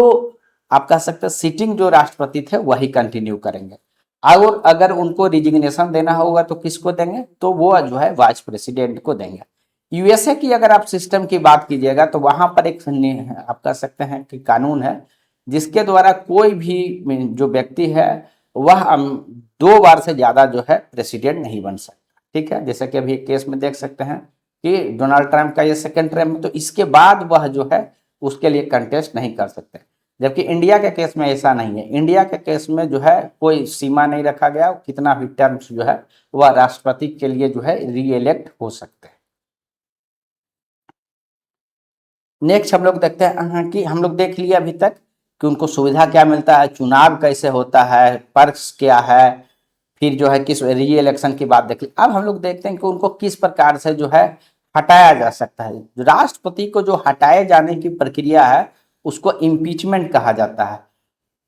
आप कह सकते हैं सिटिंग जो राष्ट्रपति थे वही कंटिन्यू करेंगे। और अगर उनको रिजिग्नेशन देना होगा तो किसको देंगे, तो वो जो है वाइस प्रेसिडेंट को देंगे। यूएसए की अगर आप सिस्टम की बात कीजिएगा तो वहां पर एक आप कह सकते हैं कि कानून है जिसके द्वारा कोई भी जो व्यक्ति है वह 2 बार से ज्यादा जो है प्रेसिडेंट नहीं बन सकता। ठीक है, जैसे कि अभी केस में देख सकते हैं कि डोनाल्ड ट्रंप का ये सेकंड टर्म, तो इसके बाद वह जो है उसके लिए कंटेस्ट नहीं कर सकते। जबकि इंडिया के केस में ऐसा नहीं है। इंडिया के केस में जो है कोई सीमा नहीं रखा गया, कितना भी टर्म्स जो है वह राष्ट्रपति के लिए जो है रीइलेक्ट हो सकते हैं। नेक्स्ट हम लोग देखते हैं कि हम लोग देख लिया अभी तक कि उनको सुविधा क्या मिलता है, चुनाव कैसे होता है, पर्क्स क्या है, फिर जो है किस री इलेक्शन की बात देख ली। अब हम लोग देखते हैं कि उनको किस प्रकार से जो है हटाया जा सकता है। राष्ट्रपति को जो हटाए जाने की प्रक्रिया है उसको इम्पीचमेंट कहा जाता है,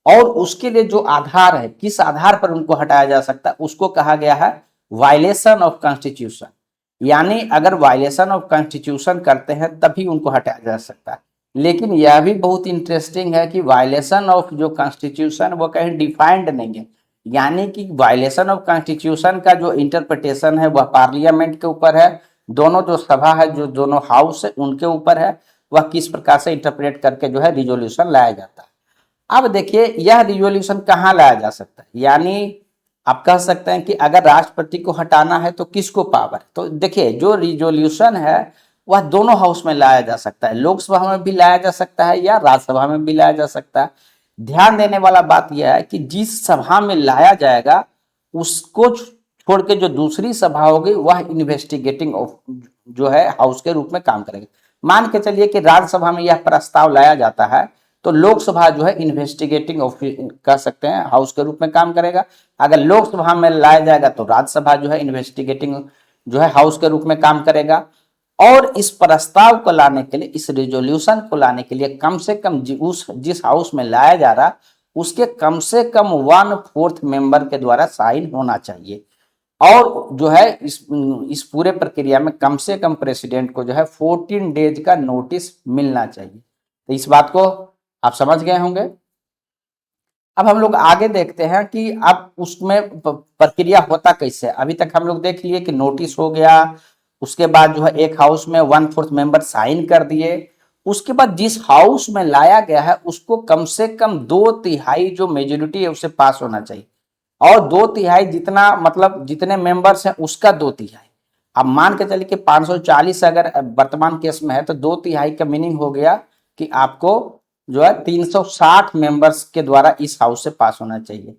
और उसके लिए जो आधार है, किस आधार पर उनको हटाया जा सकता है, उसको कहा गया है वायलेशन ऑफ कॉन्स्टिट्यूशन। यानी अगर वायलेशन ऑफ कॉन्स्टिट्यूशन करते हैं तभी उनको हटाया जा सकता है। लेकिन यह भी बहुत इंटरेस्टिंग है कि वायलेशन ऑफ जो कॉन्स्टिट्यूशन वो कहीं डिफाइंड नहीं है, यानी कि वायलेशन ऑफ कॉन्स्टिट्यूशन का जो इंटरप्रिटेशन है वह पार्लियामेंट के ऊपर है, दोनों जो सभा है, जो दोनों हाउस है उनके ऊपर है, वह किस प्रकार से इंटरप्रेट करके जो है रिजोल्यूशन लाया जाता है। अब देखिए यह रिजोल्यूशन कहाँ लाया जा सकता है, यानी आप कह सकते हैं कि अगर राष्ट्रपति को हटाना है तो किसको पावर है। तो देखिए जो रिजोल्यूशन है वह दोनों हाउस में लाया जा सकता है, लोकसभा में भी लाया जा सकता है या राज्यसभा में भी लाया जा सकता है। ध्यान देने वाला बात यह है कि जिस सभा में लाया जाएगा उसको छोड़ के जो दूसरी सभा होगी वह इन्वेस्टिगेटिंग जो है हाउस के रूप में काम करेगी। मान के चलिए कि राज्यसभा में यह प्रस्ताव लाया जाता है तो लोकसभा जो है इन्वेस्टिगेटिंग कह सकते हैं हाउस के रूप में काम करेगा। अगर लोकसभा में लाया जाएगा तो राज्यसभा जो है इन्वेस्टिगेटिंग जो है हाउस के रूप में काम करेगा। और इस प्रस्ताव को लाने के लिए, इस रिजोल्यूशन को लाने के लिए कम से कम जिस हाउस में लाया जा रहा उसके कम से कम 1/4 मेंबर के द्वारा साइन होना चाहिए। और जो है इस पूरे प्रक्रिया में कम से कम प्रेसिडेंट को जो है 14 डेज का नोटिस मिलना चाहिए। तो इस बात को आप समझ गए होंगे। अब हम लोग आगे देखते हैं कि अब उसमें प्रक्रिया होता कैसे। अभी तक हम लोग देख लिए कि नोटिस हो गया, उसके बाद जो है एक हाउस में 1/4 मेंबर साइन कर दिए, उसके बाद जिस हाउस में लाया गया है उसको कम से कम 2/3 जो मेजोरिटी है उसे पास होना चाहिए। और 2/3 जितना मतलब जितने मेंबर्स हैं उसका 2/3। अब मान के चलिए कि 540 अगर वर्तमान केस में है तो 2/3 का मीनिंग हो गया कि आपको जो है 360 मेंबर्स के द्वारा इस हाउस से पास होना चाहिए।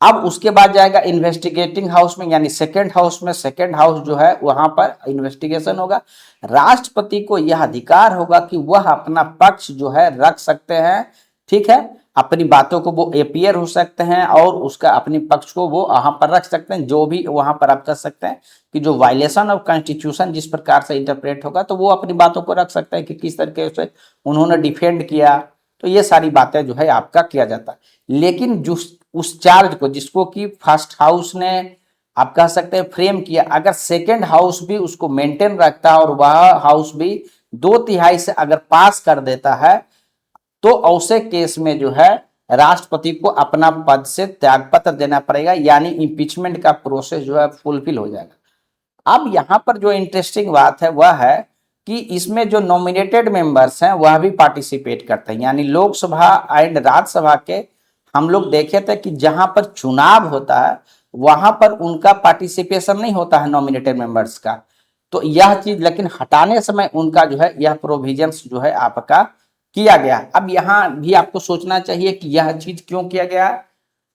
अब उसके बाद जाएगा इन्वेस्टिगेटिंग हाउस में, यानी सेकेंड हाउस में। सेकेंड हाउस जो है वहां पर इन्वेस्टिगेशन होगा। राष्ट्रपति को यह अधिकार होगा कि वह अपना पक्ष जो है रख सकते हैं, ठीक है, अपनी बातों को वो एपियर हो सकते हैं और उसका अपनी पक्ष को वो वहां पर रख सकते हैं। जो भी वहां पर आप कर सकते हैं कि जो वायलेशन ऑफ कॉन्स्टिट्यूशन जिस प्रकार से इंटरप्रेट होगा तो वो अपनी बातों को रख सकते हैं कि किस तरीके से उन्होंने डिफेंड किया। तो ये सारी बातें जो है आपका किया जाता है। लेकिन जो उस चार्ज को जिसको कि फर्स्ट हाउस ने आप कह सकते हैं फ्रेम किया, अगर सेकेंड हाउस भी उसको मेंटेन रखता है और वह हाउस भी 2/3 से अगर पास कर देता है तो ऐसे केस में जो है राष्ट्रपति को अपना पद से त्यागपत्र देना पड़ेगा, यानी इंपीचमेंट का प्रोसेस जो है फुलफिल हो जाएगा। अब यहां पर जो इंटरेस्टिंग बात है वह है कि इसमें जो नॉमिनेटेड मेंबर्स हैं वह भी पार्टिसिपेट करते हैं। यानी लोकसभा एंड राज्यसभा के हम लोग देखे थे कि जहां पर चुनाव होता है वहां पर उनका पार्टिसिपेशन नहीं होता है नॉमिनेटेड मेंबर्स का। तो यह चीज लेकिन हटाने समय उनका जो है यह प्रोविजंस जो है आपका किया गया। अब यहां भी आपको सोचना चाहिए कि यह चीज क्यों किया गया।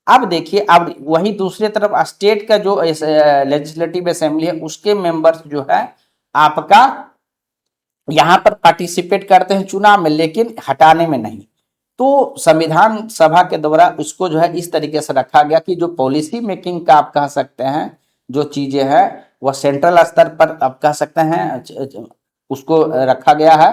अब देखिए, अब वही दूसरी तरफ स्टेट का जो लेजिस्लेटिव असेंबली है उसके मेंबर्स जो है आपका यहां पर पार्टिसिपेट करते हैं चुनाव में, लेकिन हटाने में नहीं। तो संविधान सभा के द्वारा उसको जो है इस तरीके से रखा गया कि जो पॉलिसी मेकिंग का आप कह सकते हैं जो चीजें हैं वह सेंट्रल स्तर पर आप कह सकते हैं उसको रखा गया है।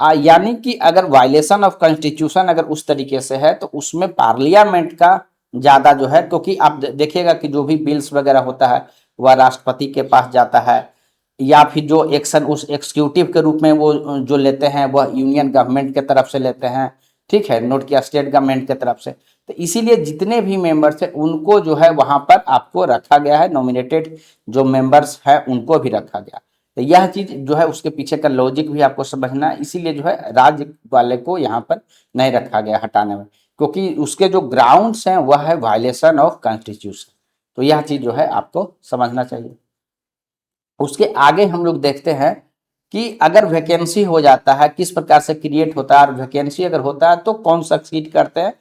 यानी कि अगर वायलेशन ऑफ कॉन्स्टिट्यूशन अगर उस तरीके से है तो उसमें पार्लियामेंट का ज्यादा जो है, क्योंकि आप देखिएगा कि जो भी बिल्स वगैरह होता है वह राष्ट्रपति के पास जाता है, या फिर जो एक्शन उस एक्सिक्यूटिव के रूप में वो जो लेते हैं वह यूनियन गवर्नमेंट के तरफ से लेते हैं, ठीक है, नोट किया, स्टेट गवर्नमेंट के तरफ से। तो इसीलिए जितने भी मेंबर्स हैं उनको जो है वहां पर आपको रखा गया है, नॉमिनेटेड जो मेंबर्स हैं उनको भी रखा गया। तो यह चीज जो है उसके पीछे का लॉजिक भी आपको समझना है। इसीलिए जो है राज्य वाले को यहाँ पर नहीं रखा गया हटाने में, क्योंकि उसके जो ग्राउंड्स हैं वह है वायलेशन ऑफ कॉन्स्टिट्यूशन। तो यह चीज जो है आपको समझना चाहिए। उसके आगे हम लोग देखते हैं कि अगर वैकेंसी हो जाता है किस प्रकार से क्रिएट होता है, और वैकेंसी अगर होता है तो कौन सक्सीड करते हैं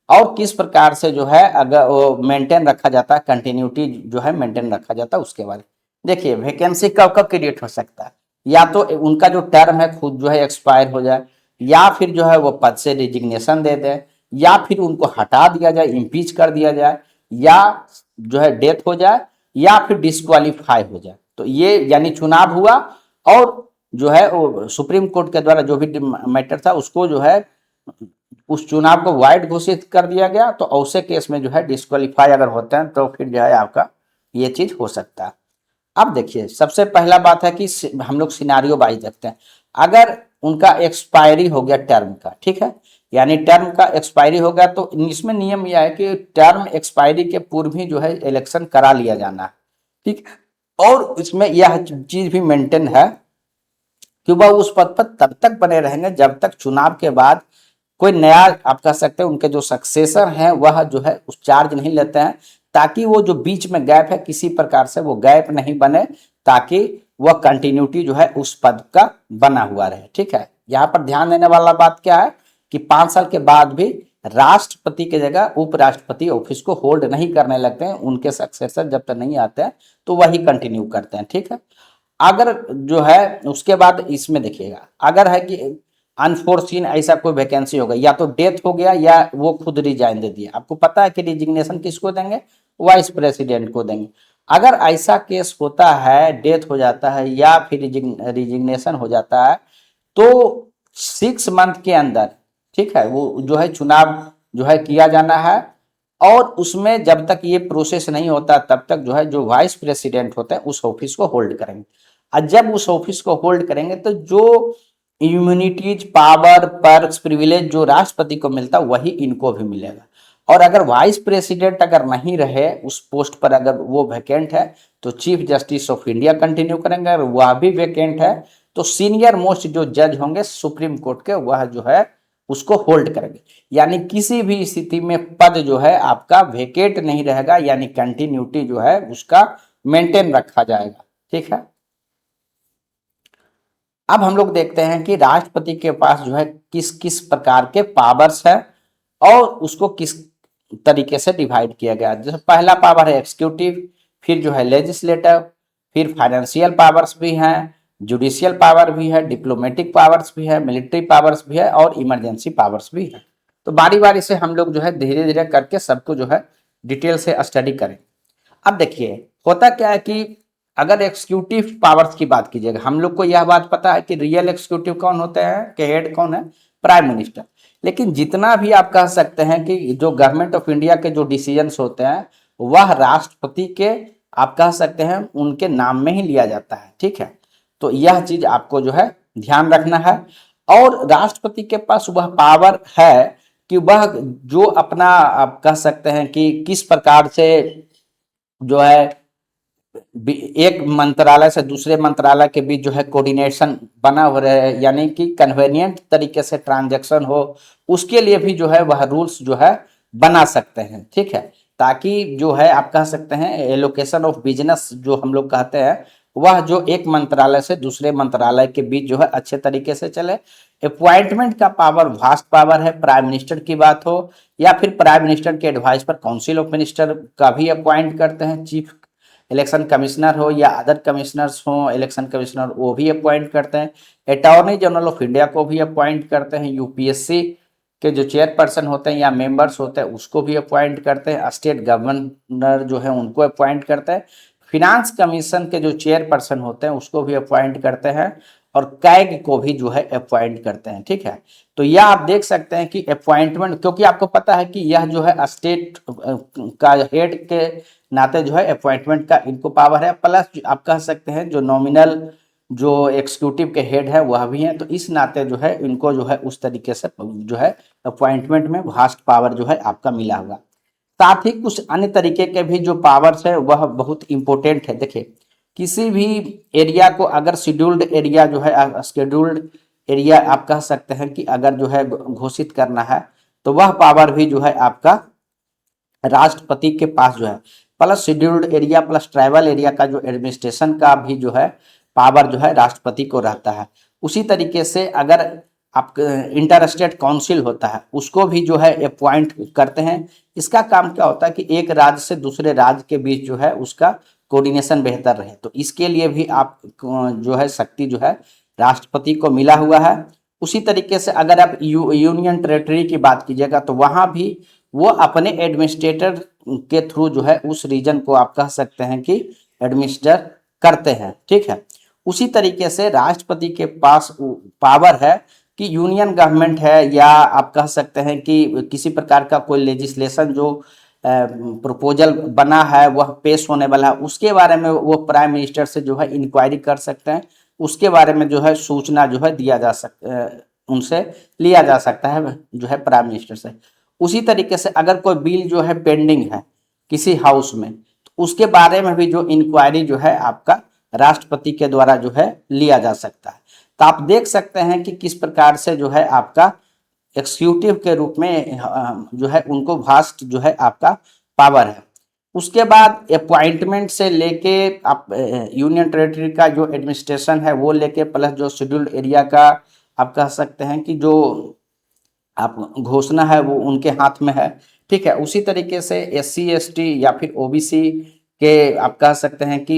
और किस प्रकार से जो है अगर वो मेंटेन रखा जाता है, कंटिन्यूटी जो है मेंटेन रखा जाता है उसके बारे में देखिए। वैकेंसी कब कब क्रिएट हो सकता है, या तो उनका जो टर्म है खुद जो है एक्सपायर हो जाए, या फिर जो है वो पद से रिजिग्नेशन दे दे, या फिर उनको हटा दिया जाए, इम्पीच कर दिया जाए, या जो है डेथ हो जाए, या फिर डिस्क्वालीफाई हो जाए। तो ये यानी चुनाव हुआ और जो है वो सुप्रीम कोर्ट के द्वारा जो भी मैटर था उसको जो है उस चुनाव को वाइड घोषित कर दिया गया, तो ऐसे केस में जो है डिस्क्वालीफाई अगर होते हैं तो फिर जो है आपका ये चीज हो सकता है। अब देखिए, सबसे पहला बात है कि हम लोग सिनारियो वाइज देखते हैं। अगर उनका एक्सपायरी हो गया टर्म का, ठीक है, यानी टर्म का एक्सपायरी हो गया तो इसमें नियम यह है कि टर्म एक्सपायरी के पूर्व ही जो है इलेक्शन करा लिया जाना है, ठीक। और इसमें यह चीज भी मेंटेन है कि वह उस पद पर तब तक बने रहेंगे जब तक चुनाव के बाद कोई नया आप कह सकते हैं उनके जो सक्सेसर हैं वह जो है उस चार्ज नहीं लेते हैं, ताकि वो जो बीच में गैप है किसी प्रकार से वो गैप नहीं बने, ताकि वह कंटिन्यूटी जो है उस पद का बना हुआ रहे, ठीक है। यहाँ पर ध्यान देने वाला बात क्या है कि 5 साल के बाद भी राष्ट्रपति की जगह उपराष्ट्रपति ऑफिस को होल्ड नहीं करने लगते हैं, उनके सक्सेसर जब तक नहीं आते हैं तो वही कंटिन्यू करते हैं। ठीक है, अगर जो है उसके बाद इसमें देखिएगा, अगर है कि अनफोर्सीन ऐसा कोई वैकेंसी हो गई, या तो डेथ हो गया या वो खुद रिजाइन दे दिया, आपको पता है कि रिजिग्नेशन किसको देंगे, वाइस प्रेसिडेंट को देंगे। अगर ऐसा केस होता है, डेथ हो जाता है या फिर रिजिग्नेशन हो जाता है, तो 6 मंथ के अंदर, ठीक है, वो जो है चुनाव जो है किया जाना है, और उसमें जब तक ये प्रोसेस नहीं होता तब तक जो है जो वाइस प्रेसिडेंट होते हैं उस ऑफिस को होल्ड करेंगे। और जब उस ऑफिस को होल्ड करेंगे तो जो इम्यूनिटीज, पावर, पर्क्स, प्रिविलेज जो राष्ट्रपति को मिलता है वही इनको भी मिलेगा। और अगर वाइस प्रेसिडेंट अगर नहीं रहे उस पोस्ट पर, अगर वो वैकेंट है, तो chief justice of India continue करेंगे। अगर वह भी वैकेंट है तो सीनियर मोस्ट जो जज होंगे सुप्रीम कोर्ट के, वह जो है उसको होल्ड करेंगे। यानी किसी भी स्थिति में पद जो है आपका वेकेट नहीं रहेगा, यानी कंटिन्यूटी जो है उसका मेंटेन रखा जाएगा। ठीक है, अब हम लोग देखते हैं कि राष्ट्रपति के पास जो है किस किस प्रकार के पावर्स है और उसको किस तरीके से डिवाइड किया गया। जैसे पहला पावर है एक्सिक्यूटिव, फिर जो है लेजिस्लेटिव, फिर फाइनेंशियल पावर्स भी हैं, जुडिशियल पावर भी है, डिप्लोमेटिक पावर्स भी है, मिलिट्री पावर्स भी है और इमरजेंसी पावर्स भी है। तो बारी बारी से हम लोग जो है धीरे धीरे करके सबको जो है डिटेल से स्टडी करें। अब देखिए होता क्या है कि अगर एक्सिक्यूटिव पावर्स की बात कीजिएगा, हम लोग को यह बात पता है कि रियल एक्सिक्यूटिव कौन होते हैं, कि हेड कौन है, प्राइम मिनिस्टर। लेकिन जितना भी आप कह सकते हैं कि जो गवर्नमेंट ऑफ इंडिया के जो डिसीजंस होते हैं वह राष्ट्रपति के, आप कह सकते हैं उनके नाम में ही लिया जाता है। ठीक है, तो यह चीज आपको जो है ध्यान रखना है। और राष्ट्रपति के पास वह पावर है कि वह जो अपना, आप कह सकते हैं कि किस प्रकार से जो है एक मंत्रालय से दूसरे मंत्रालय के बीच जो है कोऑर्डिनेशन बना हो रहा है, यानी कि कन्वेनियंट तरीके से ट्रांजैक्शन हो, उसके लिए भी जो है वह रूल्स जो है बना सकते हैं। ठीक है, ताकि जो है आप कह सकते हैं एलोकेशन ऑफ बिजनेस जो हम लोग कहते हैं, वह जो एक मंत्रालय से दूसरे मंत्रालय के बीच जो है अच्छे तरीके से चले। अपॉइंटमेंट का पावर वास्ट पावर है, प्राइम मिनिस्टर की बात हो या फिर प्राइम मिनिस्टर के एडवाइस पर काउंसिल ऑफ मिनिस्टर का भी अपॉइंट करते हैं, चीफ इलेक्शन कमिश्नर हो या अदर कमिश्नर्स हो, इलेक्शन कमिश्नर वो भी अपॉइंट करते हैं। अटॉर्नी जनरल ऑफ इंडिया को भी अपॉइंट करते हैं, यूपीएससी के जो चेयरपर्सन होते हैं या मेंबर्स होते हैं उसको भी अपॉइंट करते हैं, स्टेट गवर्नर जो है उनको अपॉइंट करते हैं, फिनांस कमीशन के जो चेयरपर्सन होते हैं उसको भी अपॉइंट करते हैं, और कैग को भी जो है अपॉइंट करते हैं। ठीक है, तो यह आप देख सकते हैं कि अपॉइंटमेंट, क्योंकि आपको पता है कि यह जो है स्टेट का हेड के नाते जो है अपॉइंटमेंट का इनको पावर है, प्लस आप कह सकते हैं जो नॉमिनल जो एग्जीक्यूटिव के हेड है वह भी हैं, तो इस नाते जो है इनको जो है उस तरीके से जो है अपॉइंटमेंट में वास्ट पावर जो है आपका मिला होगा। साथ ही कुछ अन्य तरीके के भी जो पावर्स है वह बहुत इंपॉर्टेंट है। देखिए किसी भी एरिया को अगर शेड्यूल्ड एरिया जो है, शेड्यूल्ड एरिया आप कह सकते हैं कि अगर जो है घोषित करना है, तो वह पावर भी जो है आपका राष्ट्रपति के पास जो है, plus scheduled area plus tribal area का जो एडमिनिस्ट्रेशन का भी जो है पावर जो है राष्ट्रपति को रहता है। उसी तरीके से अगर आप इंटर स्टेट काउंसिल होता है उसको भी जो है अपॉइंट करते हैं। इसका काम क्या होता है कि एक राज्य से दूसरे राज्य के बीच जो है उसका कोऑर्डिनेशन बेहतर रहे, तो इसके लिए भी आप जो है शक्ति जो है राष्ट्रपति को मिला हुआ है। उसी तरीके से अगर आप यूनियन टेरेटरी की बात कीजिएगा तो वहां भी वो अपने एडमिनिस्ट्रेटर के थ्रू जो है उस रीजन को आप कह सकते हैं कि एडमिनिस्टर करते हैं। ठीक है, उसी तरीके से राष्ट्रपति के पास पावर है कि यूनियन गवर्नमेंट है या आप कह सकते हैं कि किसी प्रकार का कोई लेजिस्लेशन जो प्रपोजल बना है वह पेश होने वाला है, उसके बारे में वो प्राइम मिनिस्टर से जो है इंक्वायरी कर सकते हैं, उसके बारे में जो है सूचना जो है दिया जा सकता, उनसे लिया जा सकता है जो है प्राइम मिनिस्टर से। उसी तरीके से अगर कोई बिल जो है पेंडिंग है किसी हाउस में, तो उसके बारे में भी जो इंक्वायरी जो है आपका राष्ट्रपति के द्वारा जो है लिया जा सकता है। तो आप देख सकते हैं कि किस प्रकार से जो है आपका एक्सिक्यूटिव के रूप में जो है उनको वास्ट जो है आपका पावर है। उसके बाद अपॉइंटमेंट से लेके आप यूनियन टेरेटरी का जो एडमिनिस्ट्रेशन है वो लेके, प्लस जो शेड्यूल्ड एरिया का आप कह सकते हैं कि जो आप घोषणा है वो उनके हाथ में है। ठीक है, उसी तरीके से SC ST या फिर OBC के आप कह सकते हैं कि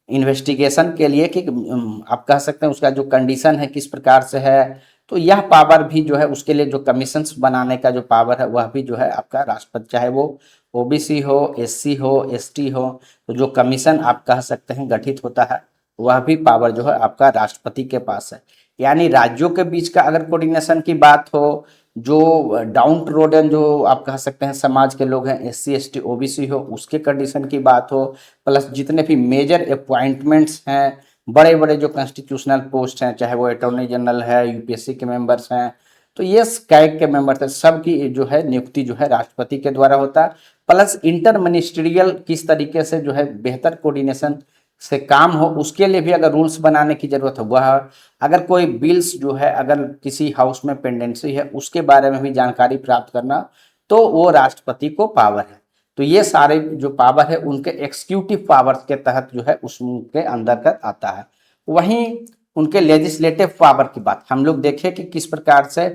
इन्वेस्टिगेशन के लिए कि आप कह सकते हैं उसका जो कंडीशन है किस प्रकार से है, तो यह पावर भी जो है उसके लिए जो कमीशंस बनाने का जो पावर है वह भी जो है आपका राष्ट्रपति, चाहे वो OBC हो, SC हो, ST हो, तो जो कमीशन आप कह सकते हैं गठित होता है वह भी पावर जो है आपका राष्ट्रपति के पास है। यानी राज्यों के बीच का अगर कोऑर्डिनेशन की बात हो, जो डाउन रोडन जो आप कह सकते हैं समाज के लोग हैं, SC ST OBC हो, उसके कंडीशन की बात हो, प्लस जितने भी मेजर अपॉइंटमेंट्स हैं, बड़े बड़े जो कॉन्स्टिट्यूशनल पोस्ट हैं, चाहे वो अटॉर्नी जनरल है, UPSC के मेंबर्स हैं, तो ये कैग के मेंबर्स हैं, सबकी जो है नियुक्ति जो है राष्ट्रपति के द्वारा होता है। प्लस इंटर मिनिस्ट्रियल किस तरीके से जो है बेहतर कोऑर्डिनेशन से काम हो, उसके लिए भी अगर रूल्स बनाने की जरूरत हो, वह अगर कोई बिल्स जो है अगर किसी हाउस में पेंडेंसी है उसके बारे में भी जानकारी प्राप्त करना, तो वो राष्ट्रपति को पावर है। तो ये सारे जो पावर है उनके एक्सिक्यूटिव पावर्स के तहत जो है उसके अंतर्गत आता है। वहीं उनके लेजिस्लेटिव पावर की बात हम लोग देखें कि किस प्रकार से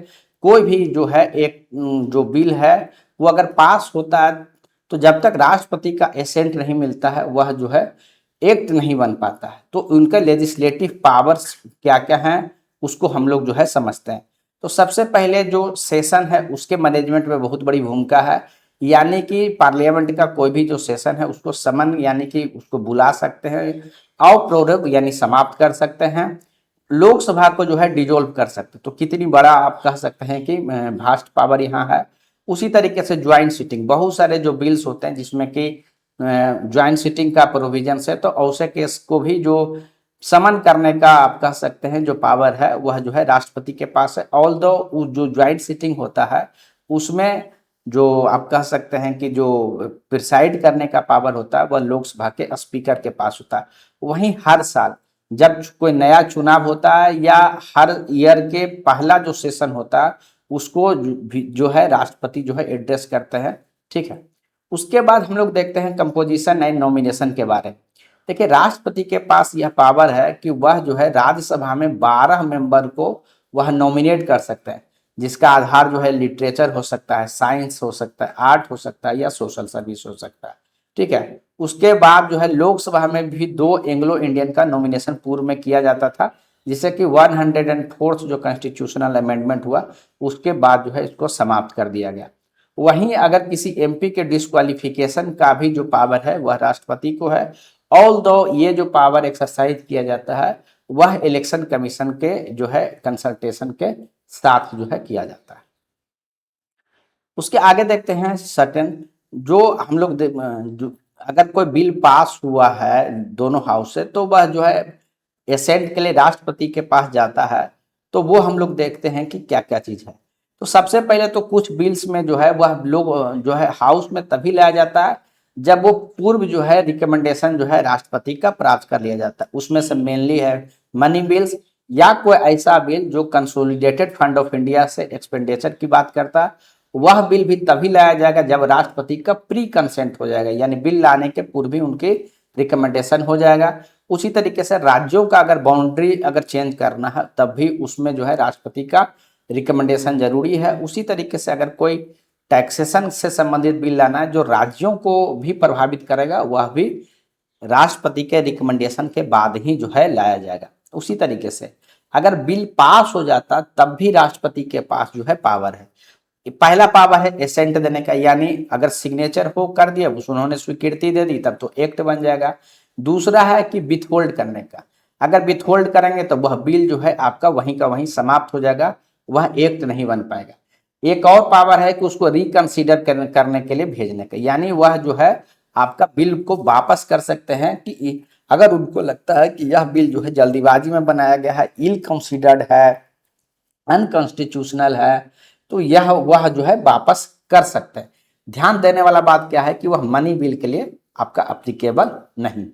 कोई भी जो है एक जो बिल है वो अगर पास होता है, तो जब तक राष्ट्रपति का एसेंट नहीं मिलता है वह जो है एक्ट नहीं बन पाता है। तो उनके लेजिस्लेटिव पावर्स क्या क्या हैं उसको हम लोग जो है समझते हैं। तो सबसे पहले जो सेशन है उसके मैनेजमेंट में बहुत बड़ी भूमिका है, यानी कि पार्लियामेंट का कोई भी जो सेशन है उसको समन यानी कि उसको बुला सकते हैं, और प्रोरग यानी समाप्त कर सकते हैं, लोकसभा को जो है डिजोल्व कर सकते हैं। तो कितनी बड़ा आप कह सकते हैं कि भास्ट पावर यहाँ है। उसी तरीके से ज्वाइंट सिटिंग, बहुत सारे जो बिल्स होते हैं जिसमें कि ज्वाइंट सिटिंग का प्रोविजन है, तो ऐसे केस को भी जो समन करने का आप कह सकते हैं जो पावर है वह जो है राष्ट्रपति के पास है। ऑल्दो जो ज्वाइंट सिटिंग होता है उसमें जो आप कह सकते हैं कि जो प्रिसाइड करने का पावर होता है वह लोकसभा के स्पीकर के पास होता है। वहीं हर साल जब कोई नया चुनाव होता है या हर ईयर के पहला जो सेशन होता है उसको जो है राष्ट्रपति जो है एड्रेस करते हैं। ठीक है, उसके बाद हम लोग देखते हैं कंपोजिशन एंड नॉमिनेशन के बारे में। देखिए, राष्ट्रपति के पास यह पावर है कि वह जो है राज्यसभा में 12 मेंबर को वह नॉमिनेट कर सकते हैं, जिसका आधार जो है लिटरेचर हो सकता है, साइंस हो सकता है, आर्ट हो सकता है या सोशल सर्विस हो सकता है। ठीक है, उसके बाद जो है लोकसभा में भी 2 एंग्लो इंडियन का नॉमिनेशन पूर्व में किया जाता था, जिससे कि 104th जो कॉन्स्टिट्यूशनल अमेंडमेंट हुआ उसके बाद जो है इसको समाप्त कर दिया गया। वहीं अगर किसी MP के डिस्क्वालिफिकेशन का भी जो पावर है वह राष्ट्रपति को है। ऑल्दो ये जो पावर एक्सरसाइज किया जाता है वह इलेक्शन कमीशन के जो है कंसल्टेशन के साथ जो है किया जाता है। उसके आगे देखते हैं सर्टेन जो हम लोग जो अगर कोई बिल पास हुआ है दोनों हाउस से, तो वह जो है एसेंट के लिए राष्ट्रपति के पास जाता है। तो वो हम लोग देखते हैं कि क्या क्या चीज है। तो सबसे पहले तो कुछ बिल्स में जो है वह लोग जो है हाउस में तभी लाया जाता है जब वो पूर्व जो है रिकमेंडेशन जो है राष्ट्रपति का प्राप्त कर लिया जाता है। उसमें से मेनली है मनी बिल्स या कोई ऐसा बिल जो कंसोलिडेटेड फंड ऑफ इंडिया से एक्सपेंडिचर की बात करता है। वह बिल भी तभी लाया जाएगा जब राष्ट्रपति का प्री कंसेंट हो जाएगा, यानी बिल लाने के पूर्व ही उनकी रिकमेंडेशन हो जाएगा। उसी तरीके से राज्यों का अगर बाउंड्री अगर चेंज करना है तब भी उसमें जो है राष्ट्रपति का रिकमेंडेशन जरूरी है। उसी तरीके से अगर कोई टैक्सेशन से संबंधित बिल लाना है जो राज्यों को भी प्रभावित करेगा, वह भी राष्ट्रपति के रिकमेंडेशन के बाद ही जो है लाया जाएगा। उसी तरीके से अगर बिल पास हो जाता तब भी राष्ट्रपति के पास जो है पावर है। पहला पावर है एसेंट देने का, यानी अगर सिग्नेचर हो कर दिया उन्होंने स्वीकृति दे दी तब तो एक्ट बन जाएगा। दूसरा है कि विथहोल्ड करने का, अगर विथहोल्ड करेंगे तो वह बिल जो है आपका वहीं का वहीं समाप्त हो जाएगा, वह एक्ट नहीं बन पाएगा। एक और पावर है कि उसको रिकंसीडर करने के लिए भेजने का, यानी वह जो है आपका बिल को वापस कर सकते हैं कि अगर उनको लगता है कि यह बिल जो है जल्दीबाजी में बनाया गया है, इल कंसीडर्ड है, अनकॉन्स्टिट्यूशनल है, तो यह वह जो है वापस कर सकते हैं। ध्यान देने वाला बात क्या है कि वह मनी बिल के लिए आपका अप्लीकेबल नहीं।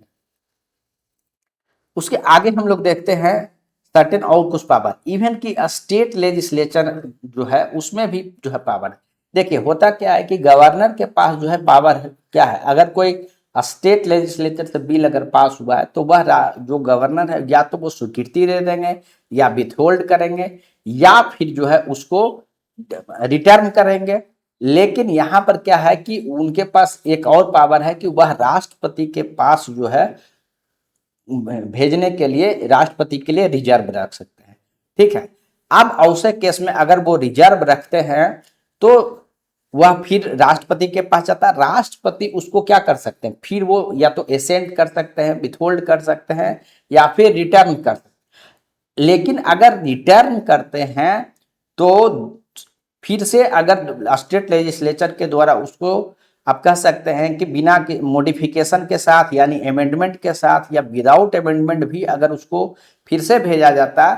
उसके आगे हम लोग देखते हैं सर्टेन और कुछ पावर, इवन की स्टेट लेजिस्लेचर जो है उसमें भी जो है पावर है। देखिए, होता क्या है कि गवर्नर के पास जो है पावर है क्या है, अगर कोई स्टेट लेजिस्लेचर से बिल अगर पास हुआ है तो वह जो गवर्नर है या तो वो स्वीकृति दे देंगे या विथहोल्ड करेंगे या फिर जो है उसको रिटर्न करेंगे। लेकिन यहाँ पर क्या है कि उनके पास एक और पावर है कि वह राष्ट्रपति के पास जो है भेजने के लिए राष्ट्रपति के लिए रिजर्व रख सकते हैं। ठीक है, अब ऐसे केस में अगर वो रिजर्व रखते हैं तो वह फिर राष्ट्रपति के पास जाता है। राष्ट्रपति उसको क्या कर सकते हैं, फिर वो या तो एसेंट कर सकते हैं, विथहोल्ड कर सकते हैं, या फिर रिटर्न कर सकते हैं। लेकिन अगर रिटर्न करते हैं तो फिर से अगर स्टेट लेजिस्लेचर के द्वारा उसको आप कह सकते हैं कि बिना मॉडिफिकेशन के साथ यानी अमेंडमेंट के साथ या विदाउट अमेंडमेंट भी अगर उसको फिर से भेजा जाता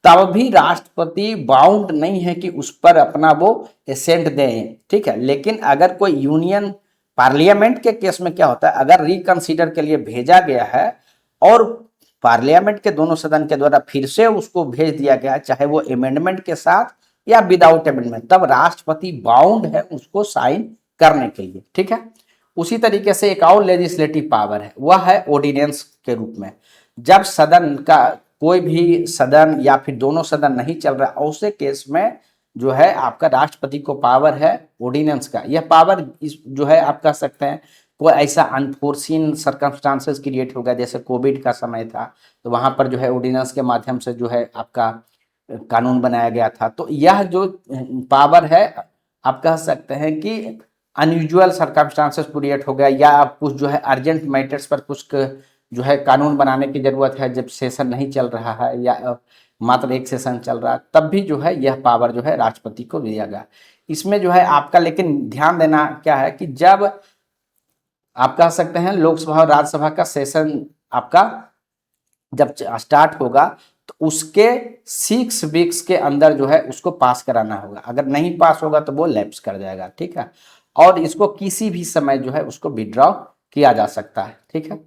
तब भी राष्ट्रपति बाउंड नहीं है कि उस पर अपना वो एसेंट दें। ठीक है, लेकिन अगर कोई यूनियन पार्लियामेंट के केस में क्या होता है, अगर रिकंसीडर के लिए भेजा गया है और पार्लियामेंट के दोनों सदन के द्वारा फिर से उसको भेज दिया गया, चाहे वो अमेंडमेंट के साथ या विदाउट अमेंडमेंट, तब राष्ट्रपति बाउंड है उसको साइन करने के लिए। ठीक है, उसी तरीके से एक और लेजिस्लेटिव पावर है, वह है ऑर्डिनेंस के रूप में। जब सदन का कोई भी सदन या फिर दोनों सदन नहीं चल रहा, ऐसे केस में जो है आपका राष्ट्रपति को पावर है ऑर्डिनेंस का। यह पावर जो है आप कह सकते हैं कोई ऐसा अनफोर्सीन सर्कमस्टांसेस क्रिएट हो गया, जैसे कोविड का समय था तो वहां पर जो है ऑर्डिनेंस के माध्यम से जो है आपका कानून बनाया गया था। तो यह जो पावर है आप कह सकते हैं कि अनयूजुअल सर्कमस्टांसेस क्रिएट हो गया, या आप कुछ जो है अर्जेंट मैटर्स पर कुछ जो है कानून बनाने की जरूरत है, जब सेशन नहीं चल रहा है या मात्र एक सेशन चल रहा है, तब भी जो है यह पावर जो है राष्ट्रपति को दिया गया। इसमें जो है आपका लेकिन ध्यान देना क्या है कि जब आप कह सकते हैं लोकसभा और राज्यसभा का सेशन आपका जब स्टार्ट होगा तो उसके 6 वीक्स के अंदर जो है उसको पास कराना होगा। अगर नहीं पास होगा तो वो लैप्स कर जाएगा। ठीक है, और इसको किसी भी समय जो है उसको विड्रॉ किया जा सकता है। ठीक है,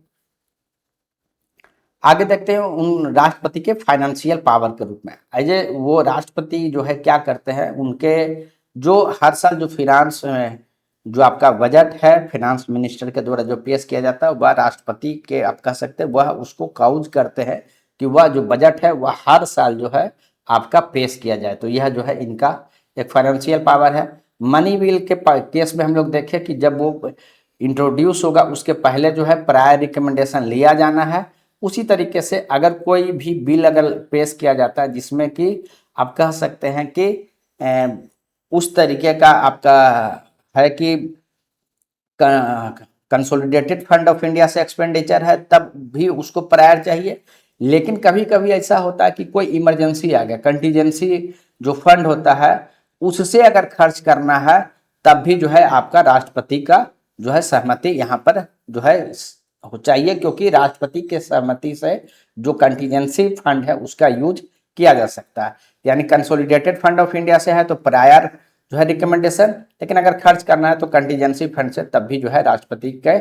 आगे देखते हैं उन राष्ट्रपति के फाइनेंशियल पावर के रूप में। ऐसे वो राष्ट्रपति जो है क्या करते हैं, उनके जो हर साल जो फिनांस जो आपका बजट है फिनांस मिनिस्टर के द्वारा जो पेश किया जाता है, वह राष्ट्रपति के आप कह सकते हैं वह उसको काउज करते हैं कि वह जो बजट है वह हर साल जो है आपका पेश किया जाए। तो यह जो है इनका एक फाइनेंशियल पावर है। मनी बिल के केस में हम लोग देखें कि जब वो इंट्रोड्यूस होगा उसके पहले जो है प्रायर रिकमेंडेशन लिया जाना है। उसी तरीके से अगर कोई भी बिल अगर पेश किया जाता है जिसमें कि आप कह सकते हैं कि उस तरीके का आपका है कि कंसोलिडेटेड फंड ऑफ इंडिया से एक्सपेंडिचर है, तब भी उसको प्रायर चाहिए। लेकिन कभी कभी ऐसा होता है कि कोई इमरजेंसी आ गया, कंटीजेंसी जो फंड होता है उससे अगर खर्च करना है, तब भी जो है आपका राष्ट्रपति का जो है सहमति यहाँ पर जो है हो चाहिए, क्योंकि राष्ट्रपति के सहमति से जो कंटीजेंसी फंड है उसका यूज किया जा सकता है। यानी कंसोलिडेटेड फंड ऑफ इंडिया से है तो प्रायर जो है रिकमेंडेशन, लेकिन अगर खर्च करना है तो कंटीजेंसी फंड से, तब भी जो है राष्ट्रपति के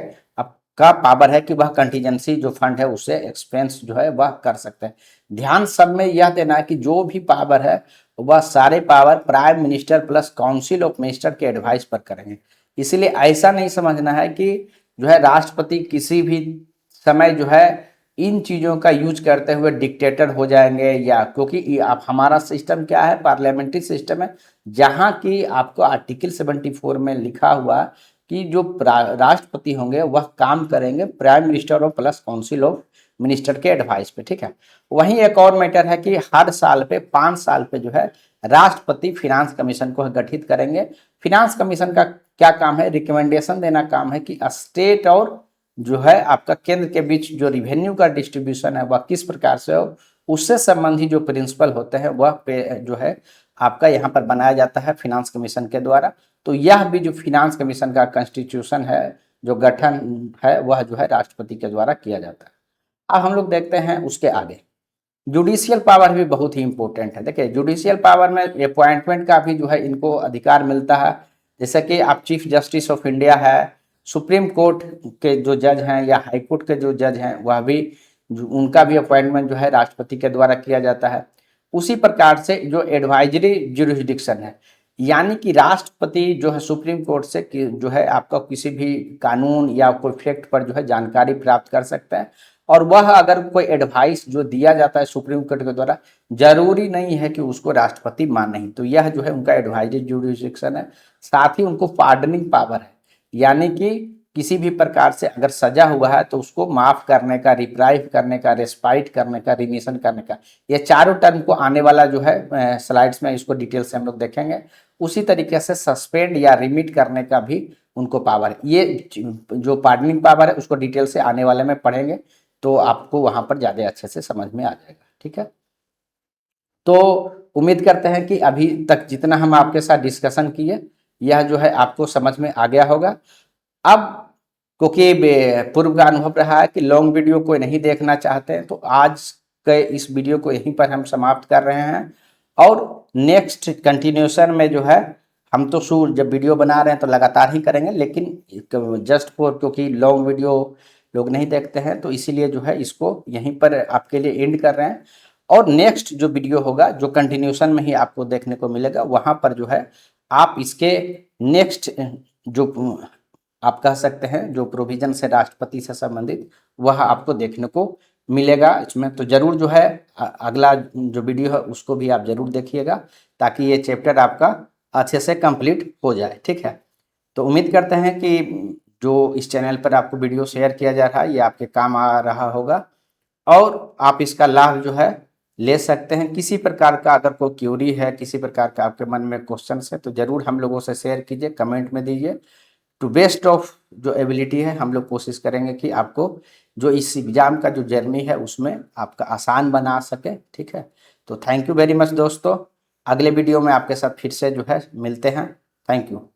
का पावर है कि वह कंटीजेंसी जो फंड है उससे एक्सपेंस जो है वह कर सकते हैं। ध्यान सब में यह देना है कि जो भी पावर है वह सारे power prime minister plus council of minister के एडवाइस पर करेंगे। इसलिए ऐसा नहीं समझना है कि जो है राष्ट्रपति किसी भी समय जो है इन चीज़ों का यूज करते हुए डिक्टेटर हो जाएंगे, या क्योंकि आप हमारा सिस्टम क्या है, पार्लियामेंट्री सिस्टम है, जहाँ की आपको आर्टिकल 74 में लिखा हुआ कि जो राष्ट्रपति होंगे वह काम करेंगे प्राइम मिनिस्टर और प्लस काउंसिल ऑफ मिनिस्टर के एडवाइस पे। ठीक है, वहीं एक और मैटर है कि हर साल पे 5 साल पे जो है राष्ट्रपति फिनांस कमीशन को गठित करेंगे। फिनांस कमीशन का क्या काम है, रिकमेंडेशन देना काम है कि स्टेट और जो है आपका केंद्र के बीच जो रिवेन्यू का डिस्ट्रीब्यूशन है वह किस प्रकार से हो, उससे संबंधी जो प्रिंसिपल होते हैं वह पे जो है आपका यहाँ पर बनाया जाता है फिनांस कमीशन के द्वारा। तो यह भी जो फिनांस कमीशन का कॉन्स्टिट्यूशन है, जो गठन है, वह जो है राष्ट्रपति के द्वारा किया जाता है। अब हम लोग देखते हैं उसके आगे जुडिशियल पावर भी बहुत ही इंपॉर्टेंट है। देखिए जुडिशियल पावर में अपॉइंटमेंट का भी जो है इनको अधिकार मिलता है। जैसे कि आप चीफ जस्टिस ऑफ इंडिया है, सुप्रीम कोर्ट के जो जज हैं या हाई कोर्ट के जो जज हैं वह भी उनका भी अपॉइंटमेंट जो है राष्ट्रपति के द्वारा किया जाता है। उसी प्रकार से जो एडवाइजरी जुरिस्डिक्शन है, यानी कि राष्ट्रपति जो है सुप्रीम कोर्ट से जो है आपका किसी भी कानून या कोई फैक्ट पर जो है जानकारी प्राप्त कर सकते हैं, और वह अगर कोई एडवाइस जो दिया जाता है सुप्रीम कोर्ट के द्वारा, जरूरी नहीं है कि उसको राष्ट्रपति माने ही। तो यह जो है उनका एडवाइजरी जुरिडिक्शन है। साथ ही उनको पार्डनिंग पावर है, यानी कि किसी भी प्रकार से अगर सजा हुआ है तो उसको माफ करने का, रिप्राइव करने का, रेस्पाइट करने का, रिमिशन करने का, ये चारों टर्म को आने वाला जो है स्लाइड्स में इसको डिटेल से हम लोग देखेंगे। उसी तरीके से सस्पेंड या रिमिट करने का भी उनको पावर है। ये जो पार्डनिंग पावर है उसको डिटेल से आने वाले में पढ़ेंगे, तो आपको वहां पर ज्यादा अच्छे से समझ में आ जाएगा। ठीक है, तो उम्मीद करते हैं कि अभी तक जितना हम आपके साथ डिस्कशन किए यह जो है आपको समझ में आ गया होगा। अब क्योंकि पूर्व का अनुभव रहा है कि लॉन्ग वीडियो कोई नहीं देखना चाहते हैं, तो आज के इस वीडियो को यहीं पर हम समाप्त कर रहे हैं। और नेक्स्ट कंटिन्यूशन में जो है हम तो शूट जब वीडियो बना रहे हैं तो लगातार ही करेंगे, लेकिन जस्ट फॉर क्योंकि लॉन्ग वीडियो लोग नहीं देखते हैं तो इसीलिए जो है इसको यहीं पर आपके लिए एंड कर रहे हैं। और नेक्स्ट जो वीडियो होगा जो कंटिन्यूशन में ही आपको देखने को मिलेगा, वहां पर जो है आप इसके नेक्स्ट जो आप कह सकते हैं जो प्रोविजन से राष्ट्रपति से संबंधित वह आपको देखने को मिलेगा इसमें। तो जरूर जो है अगला जो वीडियो है उसको भी आप जरूर देखिएगा, ताकि ये चैप्टर आपका अच्छे से कंप्लीट हो जाए। ठीक है, तो उम्मीद करते हैं कि जो इस चैनल पर आपको वीडियो शेयर किया जा रहा है ये आपके काम आ रहा होगा और आप इसका लाभ जो है ले सकते हैं। किसी प्रकार का अगर कोई क्यूरी है, किसी प्रकार का आपके मन में क्वेश्चन है, तो जरूर हम लोगों से शेयर कीजिए, कमेंट में दीजिए। टू बेस्ट ऑफ जो एबिलिटी है हम लोग कोशिश करेंगे कि आपको जो इस एग्जाम का जो जर्नी है उसमें आपका आसान बना सके। ठीक है, तो थैंक यू वेरी मच दोस्तों। अगले वीडियो में आपके साथ फिर से जो है मिलते हैं। Thank you.